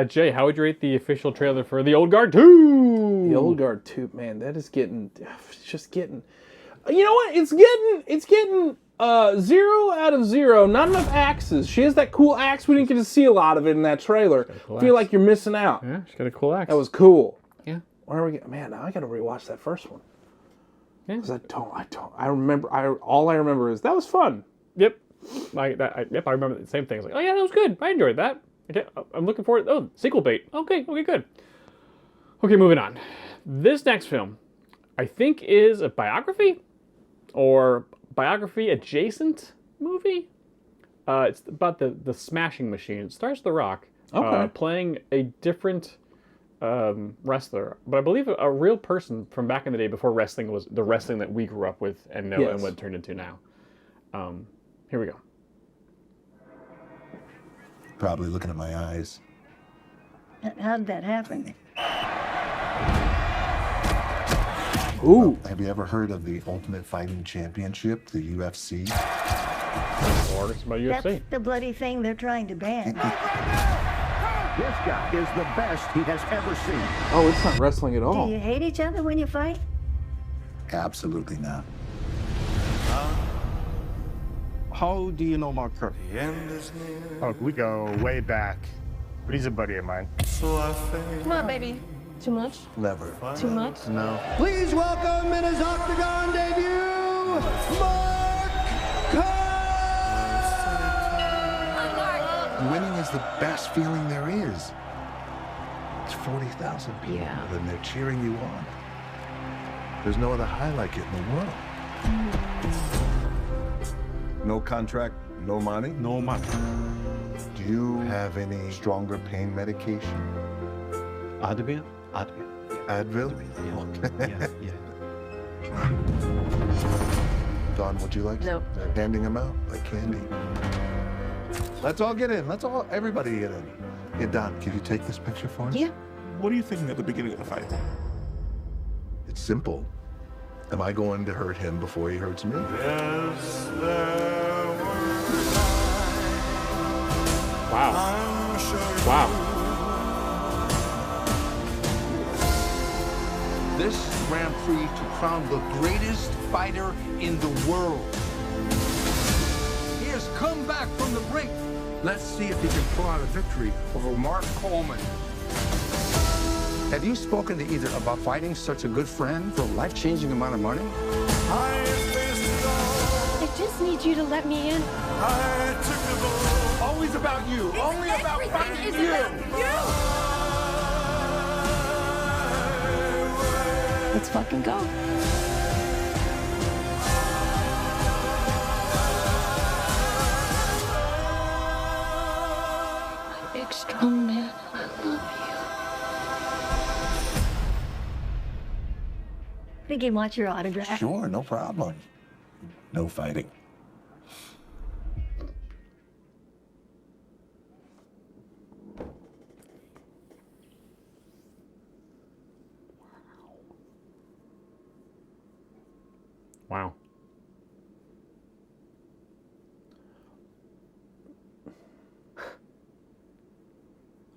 Jay, how would you rate the official trailer for The Old Guard 2? The Old Guard 2, man, that is getting, it's just getting, you know what? It's getting 0 out of 0. Not enough axes. She has that cool axe. We didn't get to see a lot of it in that trailer. Cool Feel axe. like you're missing out. Yeah, she's got a cool axe. That was cool. Yeah. Where are we? Man, now I got to rewatch that first one. Yeah. 'Cause I remember. All I remember is that was fun. Yep. I remember the same thing. It's like, oh yeah, that was good. I enjoyed that. Okay, I'm looking forward. Oh, sequel bait. Okay, good. Okay, moving on. This next film, I think, is a biography or biography adjacent movie. It's about the Smashing Machine. It stars The Rock playing a different wrestler, but I believe a real person from back in the day before wrestling was the wrestling that we grew up with and know and what it turned into now. Here we go. Probably looking at my eyes. How did that happen? Ooh. Have you ever heard of the Ultimate Fighting Championship, the UFC? Or it's about UFC. That's the bloody thing they're trying to ban. This guy is the best he has ever seen. Oh, it's not wrestling at all. Do you hate each other when you fight? Absolutely not. How do you know Mark Kirk? Oh, we go way back. But he's a buddy of mine. Come on, baby. Too much? Never. Too much? No. Please welcome in his Octagon debut, Mark Kirk! Winning is the best feeling there is. It's 40,000 people, and they're cheering you on. There's no other high like it in the world. No contract, no money? No money. Do you have any stronger pain medication? Advil? Advil? Yeah. Dawn, would you like? No. They're handing them out like candy. Let's all get in. Everybody get in. Hey, Don, can you take this picture for us? Yeah. What are you thinking at the beginning of the fight? It's simple. Am I going to hurt him before he hurts me? Wow. This Grand Prix to crown the greatest fighter in the world. He has come back from the brink. Let's see if he can pull out a victory over Mark Coleman. Have you spoken to either about fighting such a good friend for a life-changing amount of money? I just need you to let me in. Always about you. Only about fighting you. Let's fucking go. My big strong man, I love you. Think you want your autograph? Sure, no problem. No fighting. Wow.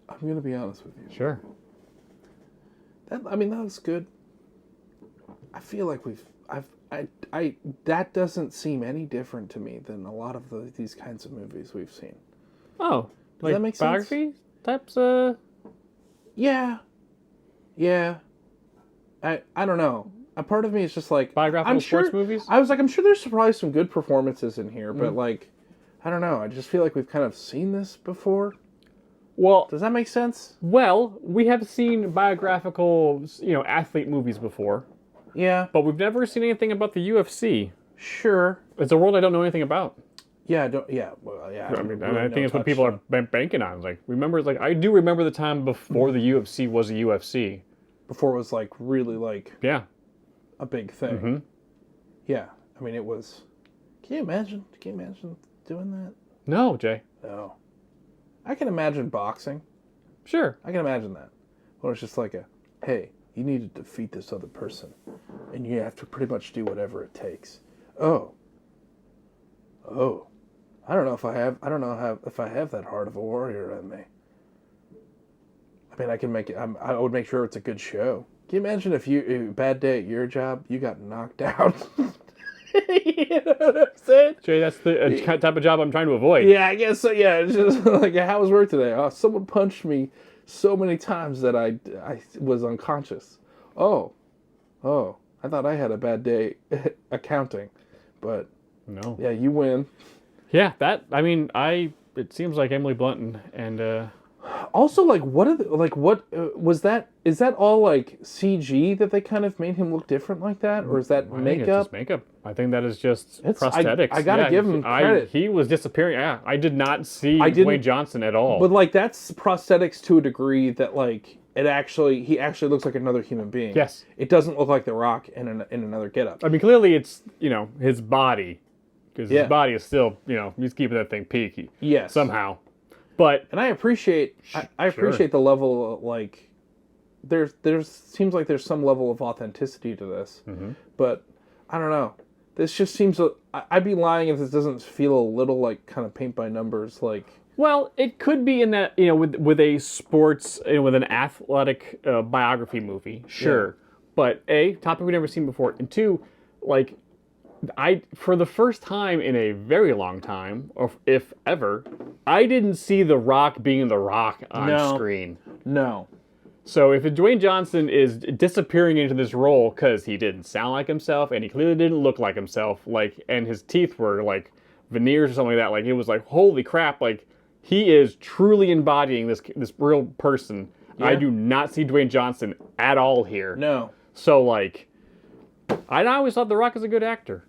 I'm gonna be honest with you. Sure. That was good. I feel like that doesn't seem any different to me than a lot of these kinds of movies we've seen. Oh, Does that make sense? biography types? Yeah. I don't know. A part of me is just like Biographical sports movies? I'm sure there's probably some good performances in here, but like, I don't know. I just feel like we've kind of seen this before. Well, does that make sense? Well, we have seen biographical, athlete movies before. Yeah. But we've never seen anything about the UFC. Sure. It's a world I don't know anything about. Yeah, I think it's what people are banking on. Like, I do remember the time before the UFC was a UFC. Before it was like really like a big thing. Mm-hmm. Yeah, I mean it was. Can you imagine doing that? No, Jay. No. I can imagine boxing. Sure. I can imagine that. When it's just like hey, you need to defeat this other person, and you have to pretty much do whatever it takes. Oh. I don't know if I have that heart of a warrior in me. I mean, I can make it. I would make sure it's a good show. Can you imagine if a bad day at your job, you got knocked out? You know what I'm saying? Jay, that's the type of job I'm trying to avoid. Yeah, I guess so. Yeah, it's just like, how was work today? Oh, someone punched me so many times that I was unconscious. Oh, I thought I had a bad day accounting, but no. Yeah, you win. Yeah, it seems like Emily Blunt and also, like, was that? Is that all like CG that they kind of made him look different like that, or is that makeup? I think it's just makeup. I think that is just prosthetics. I gotta give him credit. He was disappearing. Yeah, I did not see Dwayne Johnson at all. But like, that's prosthetics to a degree that like he actually looks like another human being. Yes, it doesn't look like The Rock in another getup. I mean, clearly it's his body, because his body is still he's keeping that thing peaky. Yes, somehow. And I appreciate the level of, like, there's seems like there's some level of authenticity to this, but I don't know. This just seems. I'd be lying if this doesn't feel a little like kind of paint by numbers. Like, well, it could be in that with a sports with an athletic biography movie, sure, yeah. But A, topic we've never seen before, and two, like. For the first time in a very long time, or if ever, I didn't see The Rock being The Rock on screen. No. So if Dwayne Johnson is disappearing into this role because he didn't sound like himself and he clearly didn't look like himself, like, and his teeth were like veneers or something like that, like it was like, holy crap, like he is truly embodying this real person. Yeah. I do not see Dwayne Johnson at all here. No. So like, I always thought The Rock is a good actor.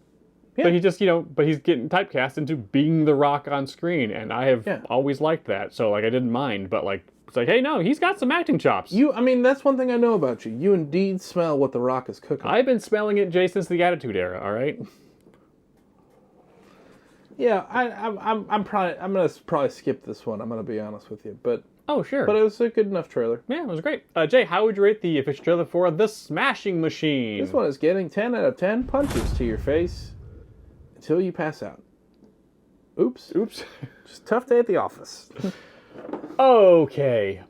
Yeah. But he just, but he's getting typecast into being The Rock on screen, and I have always liked that. So, like, I didn't mind, but, like, it's like, hey, no, he's got some acting chops. That's one thing I know about you. You indeed smell what The Rock is cooking. I've been smelling it, Jay, since the Attitude Era, all right? Yeah, I'm gonna probably skip this one. I'm gonna be honest with you, but oh sure, but it was a good enough trailer. Yeah, it was great. Jay, how would you rate the official trailer for The Smashing Machine? This one is getting 10 out of 10 punches to your face until you pass out. Oops. Just a tough day at the office. Okay.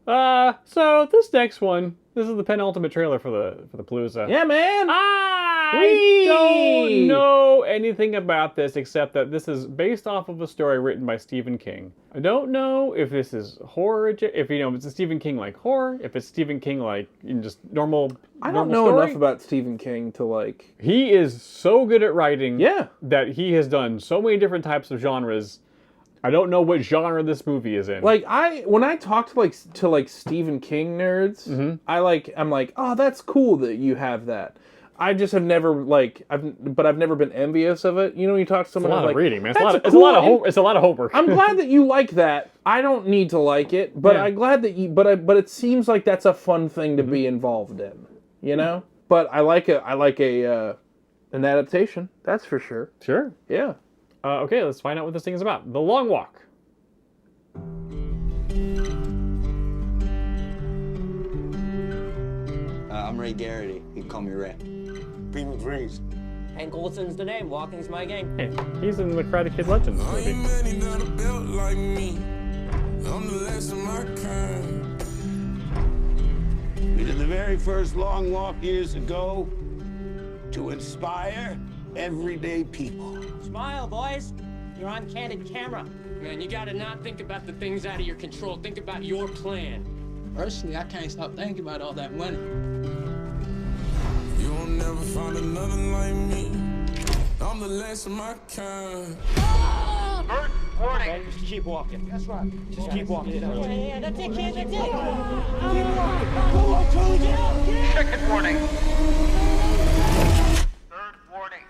So this next one, this is the penultimate trailer for the Palooza. Yeah, man. I don't know anything about this except that this is based off of a story written by Stephen King. I don't know if this is horror, if it's a Stephen King like horror, if it's Stephen King like just normal. I don't know story. enough about Stephen King to like. He is so good at writing. Yeah. That he has done so many different types of genres. I don't know what genre this movie is in. Like when I talk to Stephen King nerds, I'm like, oh, that's cool that you have that. I just have never I've never been envious of it. You talk to someone it's a lot like, of reading, man. It's a lot of homework. I'm glad that you like that. I don't need to like it, but I'm glad that you. But it seems like that's a fun thing to be involved in. But I like an adaptation. That's for sure. Sure. Yeah. Okay, let's find out what this thing is about. The Long Walk. I'm Ray Garrity. You can call me Ray. Beam dreams. Hank Olsen's the name. Walking's my game. Hey, he's in the Karate Kid Legends movie. We did the very first long walk years ago to inspire everyday people. Smile, boys. You're on candid camera. Man, you gotta not think about the things out of your control. Think about your plan. Personally, I can't stop thinking about all that money. You'll never find another like me. I'm the last of my kind. Bert, warning. Okay, just keep walking. That's right. Just keep walking. Yeah, that's it, kid. That's it. Second warning. Third warning.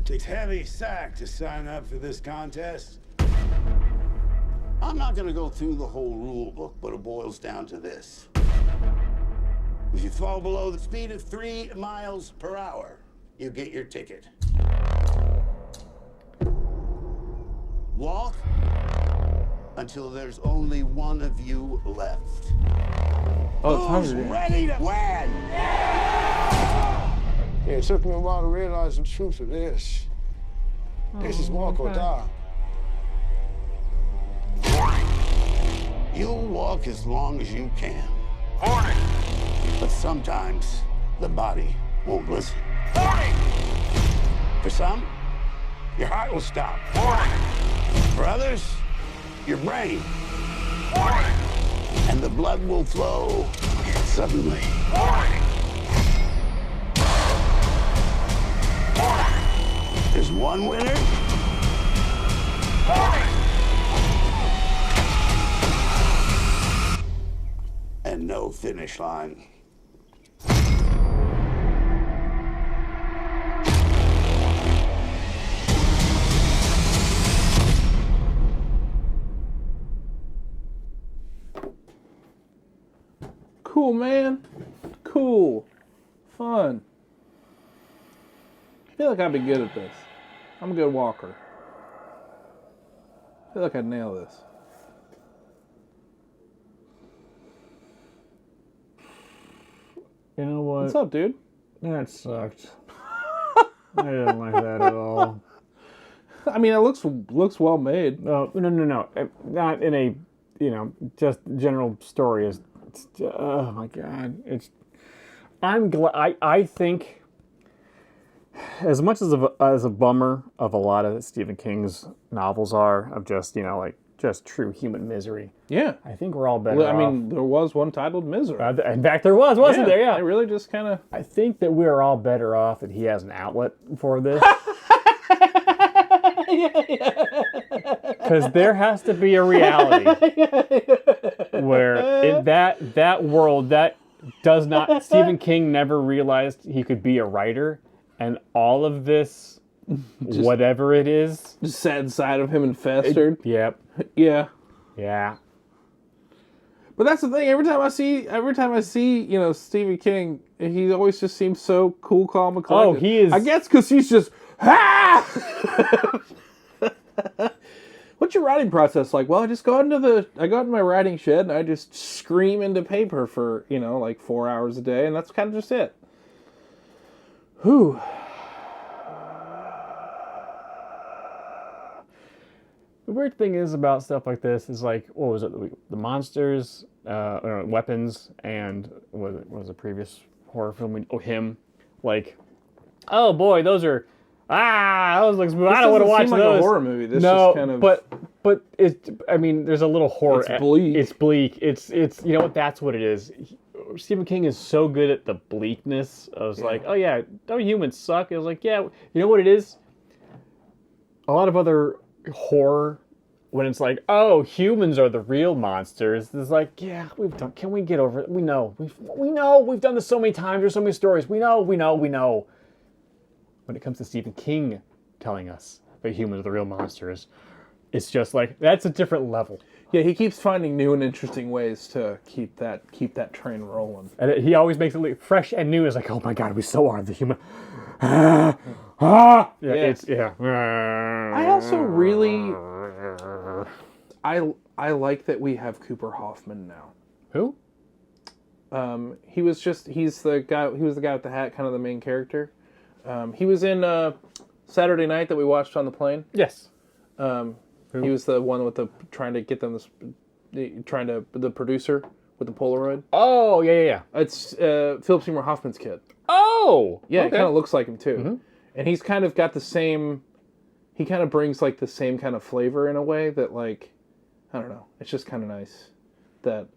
It takes heavy sack to sign up for this contest. I'm not going to go through the whole rule book, but it boils down to this. If you fall below the speed of 3 miles per hour, you get your ticket. Walk until there's only one of you left. Oh, it's Who's Hunger Games. ready to win? Yeah, it took me a while to realize the truth of this. This is walk or die. You'll walk as long as you can. But sometimes the body won't listen. For some, your heart will stop. For others, your brain. And the blood will flow suddenly. There's one winner. And no finish line. Cool, man. Cool. Fun. I feel like I'd be good at this. I'm a good walker. I feel like I'd nail this. You know what? What's up, dude? That sucked. I didn't like that at all. I mean, it looks well made. No. Not in a, just general story. Oh my God. I'm glad. I think, as much as a bummer of a lot of Stephen King's novels are, of just, just true human misery. Yeah. I think we're all better Well, I off. mean, there was one titled Misery. In fact, there wasn't there? Yeah. It really just kind of... I think that we're all better off that he has an outlet for this. Because there has to be a reality where in that world, that does not... Stephen King never realized he could be a writer, and all of this, whatever it is... Just sat inside of him and festered. Yep. Yeah. Yeah. But that's the thing. Every time I see, Stephen King, he always just seems so cool, calm, and collected. Oh, he is. I guess because he's just What's your writing process like? Well, I just go into my writing shed and I just scream into paper for 4 hours a day, and that's kind of just it. Whew. The weird thing is about stuff like this is like, what was it? The monsters, weapons, and what was the previous horror film? Him. Like, oh boy, those are those looks. I don't want to watch seem like those. A horror movie. This no, just kind of... but it's. I mean, there's a little horror. It's bleak. It's bleak. It's. You know what? That's what it is. Stephen King is so good at the bleakness. I was like, oh yeah, don't humans suck? It was like, yeah. You know what it is? A lot of other horror, when it's like, oh, humans are the real monsters, it's like, yeah, can we get over it? We know we've done this so many times, there's so many stories, we know. When it comes to Stephen King telling us that humans are the real monsters, it's just like, that's a different level. Yeah, he keeps finding new and interesting ways to keep that train rolling. And he always makes it look fresh and new. It's like, oh my God, we so are the human. I also really, I like that we have Cooper Hoffman now. Who? He's the guy. He was the guy with the hat, kind of the main character. He was in Saturday Night that we watched on the plane. Yes. He was the one with the the producer with the Polaroid. Oh yeah. It's Philip Seymour Hoffman's kid. Oh, yeah, okay. It kind of looks like him too, Mm-hmm. and he's kind of got the same. He kind of brings like the same kind of flavor in a way that like, I don't know. It's just kind of nice that,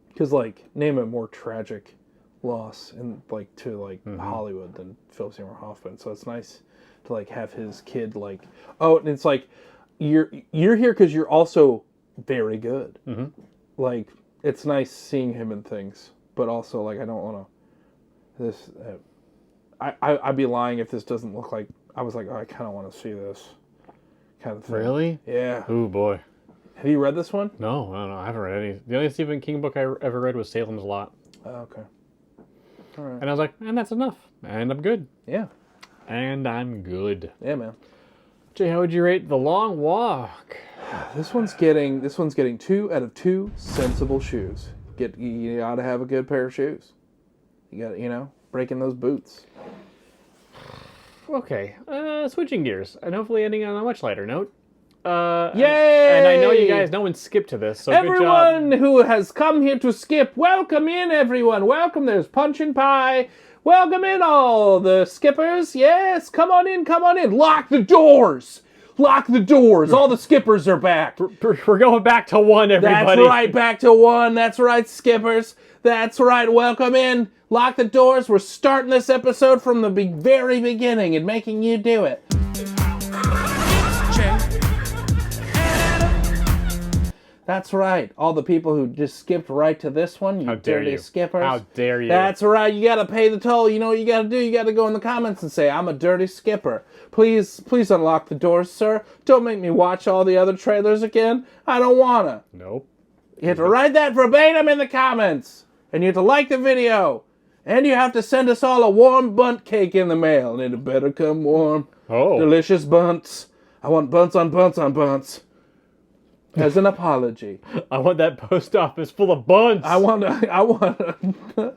because like name a more tragic loss in like to like Hollywood than Philip Seymour Hoffman. So it's nice to like have his kid like, oh, and it's like you're here because you're also very good. Mm-hmm. Like it's nice seeing him in things, but also like I don't want to. This, I'd be lying if this doesn't look like. I was like, oh, I kind of want to see this kind of thing. Really? Yeah. Oh boy. Have you read this one? No, I haven't read any. The only Stephen King book I ever read was Salem's Lot. Oh, okay. All right. And I was like, and that's enough. And I'm good. Yeah. And I'm good. Yeah, man. Jay, how would you rate The Long Walk? This one's getting 2 out of 2 sensible shoes. You ought to have a good pair of shoes. You got breaking those boots. Okay, switching gears, and hopefully ending on a much lighter note. Yay! And I know you guys, no one skipped to this, so everyone good job. who has come here to skip, welcome in, everyone. Welcome. There's Punch and Pie. Welcome in, all the skippers. Yes, come on in, come on in. Lock the doors. Lock the doors. All the skippers are back. We're going back to 1, everybody. That's right, back to 1. That's right, skippers. That's right, welcome in. Lock the doors. We're starting this episode from the very beginning and making you do it. That's right. All the people who just skipped right to this one, you dirty skippers. How dare you? That's right. You got to pay the toll. You know what you got to do? You got to go in the comments and say, I'm a dirty skipper. Please unlock the doors, sir. Don't make me watch all the other trailers again. I don't want to. Nope. You have to write that verbatim in the comments. And you have to like the video. And you have to send us all a warm bunt cake in the mail. And it better come warm. Oh. Delicious bunts. I want bunts on bunts on bunts. As an apology. I want that post office full of bunts. I want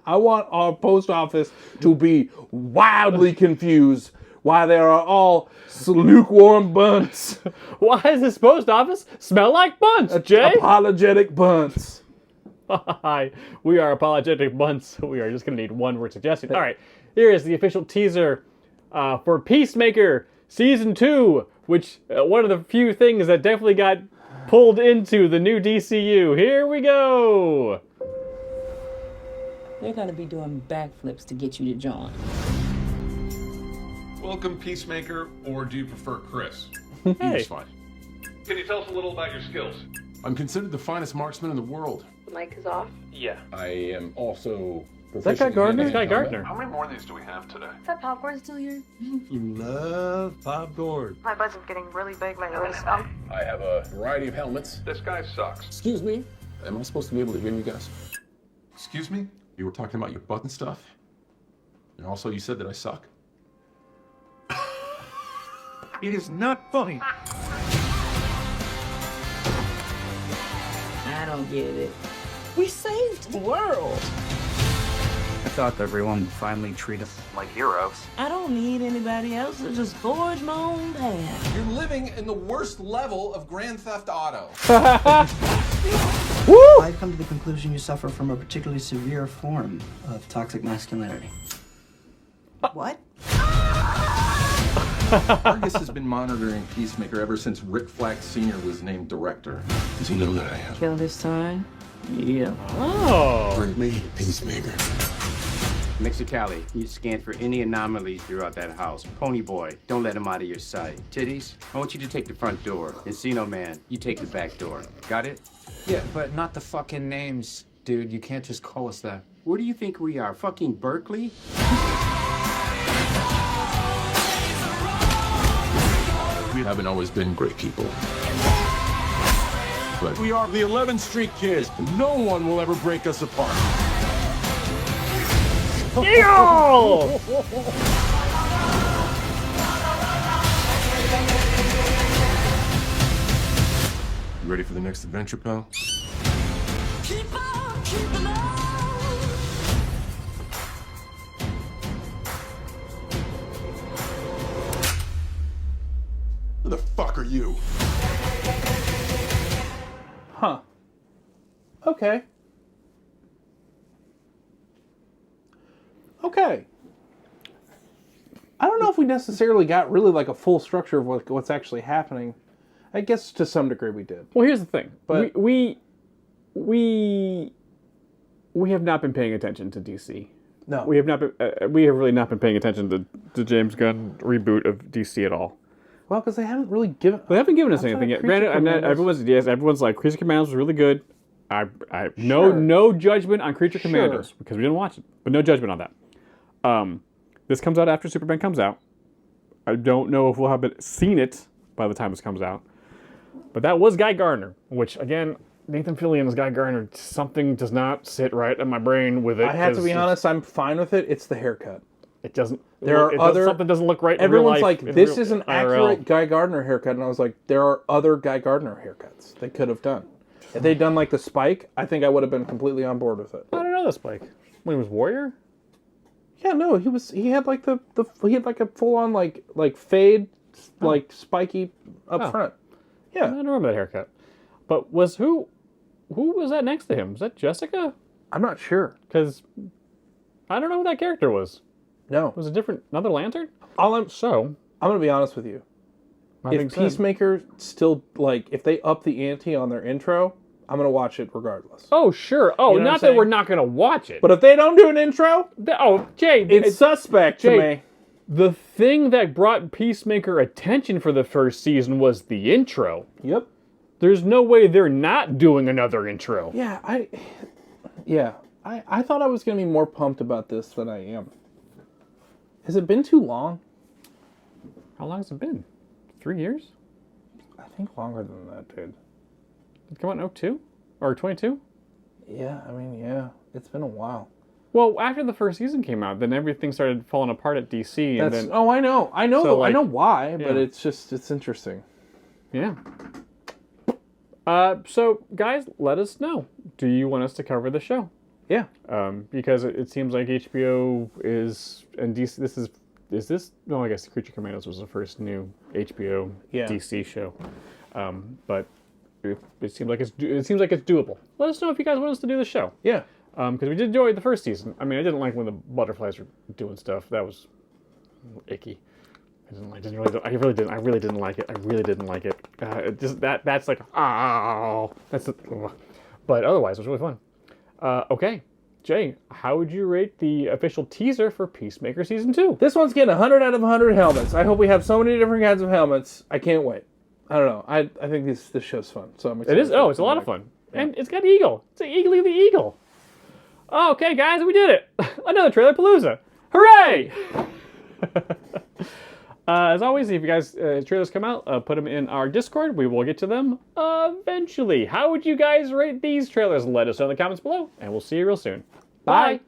our post office to be wildly confused why there are all lukewarm bunts. Why does this post office smell like bunts, Jay? Apologetic bunts. Hi, we are apologetic bunts. We are just going to need one word suggestion. All right, here is the official teaser for Peacemaker Season 2, which one of the few things that definitely got pulled into the new DCU. Here we go. They're gonna be doing backflips to get you to join. Welcome, Peacemaker, or do you prefer Chris? Hey. Either's fine. Can you tell us a little about your skills? I'm considered the finest marksman in the world. The mic is off. Yeah. I am also Is that Guy Gardner? It's Guy Gardner. How many more of these do we have today? Is that popcorn still here? You love popcorn. My budget's getting really big lately. I have a variety of helmets. This guy sucks. Excuse me? Am I supposed to be able to hear you guys? Excuse me? You were talking about your butt and stuff? And also you said that I suck? It is not funny. I don't get it. We saved the world. I thought everyone would finally treat us like heroes. I don't need anybody else to just forge my own path. You're living in the worst level of Grand Theft Auto. I've come to the conclusion you suffer from a particularly severe form of toxic masculinity. What? Argus has been monitoring Peacemaker ever since Rick Flag Sr. was named director. Does he know that I have? Kill this time? Yeah. Oh. Bring me Peacemaker. Mexicali, you scan for any anomalies throughout that house. Pony Boy, don't let him out of your sight. Titties, I want you to take the front door. Encino Man, you take the back door. Got it? Yeah, but not the fucking names, dude. You can't just call us that. Where do you think we are? Fucking Berkeley? We haven't always been great people. But We are the 11th Street Kids. no one will ever break us apart. Yo! You ready for the next adventure, pal? Keep on keeping on. Who the fuck are you? Huh. Okay. Okay. I don't know if we necessarily got really like a full structure of what's actually happening. I guess to some degree we did. Well, here's the thing. But we have not been paying attention to DC. No. We have not been. We have really not been paying attention to the James Gunn reboot of DC at all. Well, because they haven't really given. They haven't given us outside anything yet. of Granted, Creature and Commandos. everyone's like Creature Commandos was really good. Sure. No judgment on Creature Sure. Commandos because we didn't watch it, but no judgment on that. This comes out after Superman comes out. I don't know if we'll have seen it by the time this comes out, but that was Guy Gardner, which again, Nathan Fillion as Guy Gardner, something does not sit right in my brain with it. I have to be honest, I'm fine with it. It's the haircut. It doesn't. There are other something doesn't look right. Everyone's in real life, like, this is an IRL. accurate Guy Gardner haircut, and I was like, there are other Guy Gardner haircuts they could have done. If they'd done like the Spike, I think I would have been completely on board with it. I don't know the Spike. When he was Warrior. Yeah, no, he had like he had like a full on like fade, like spiky up front. Yeah, I don't remember that haircut. But who was that next to him? Was that Jessica? I'm not sure because I don't know who that character was. No, it was another Lantern. I'm gonna be honest with you. If said. Peacemaker still if they up the ante on their intro, I'm gonna watch it regardless. Oh sure. Oh, You know what I'm not that saying? we're not gonna watch it. But if they don't do an intro, Jay, it's suspect to me. The thing that brought Peacemaker attention for the first season was the intro. Yep. There's no way they're not doing another intro. Yeah, I thought I was gonna be more pumped about this than I am. Has it been too long? How long has it been? 3 years? I think longer than that, dude. Did it come out in 02? Or 22? Yeah, I mean, yeah. It's been a while. Well, after the first season came out, then everything started falling apart at DC. And then, I know. I know why, but yeah. it's interesting. Yeah. So, guys, let us know. Do you want us to cover the show? Yeah. Because it seems like HBO is, and DC, is this? No, I guess Creature Commandos was the first new HBO DC show. But it seems like it's doable. Let us know if you guys want us to do the show. Yeah. Because we did enjoy the first season. I mean, I didn't like when the butterflies were doing stuff. That was icky. I really didn't like it. That's like, but otherwise, it was really fun. Okay, Jay, how would you rate the official teaser for Peacemaker Season 2? This one's getting 100 out of 100 helmets. I hope we have so many different kinds of helmets. I can't wait. I don't know. I think this show's fun. So I'm excited. It is. Oh, it's a lot of fun. Yeah. And it's got Eagle. It's Eagly the Eagle. Okay, guys, we did it. Another Trailerpalooza. Hooray! As always, if you guys trailers come out, put them in our Discord. We will get to them eventually. How would you guys rate these trailers? Let us know in the comments below, and we'll see you real soon. Bye.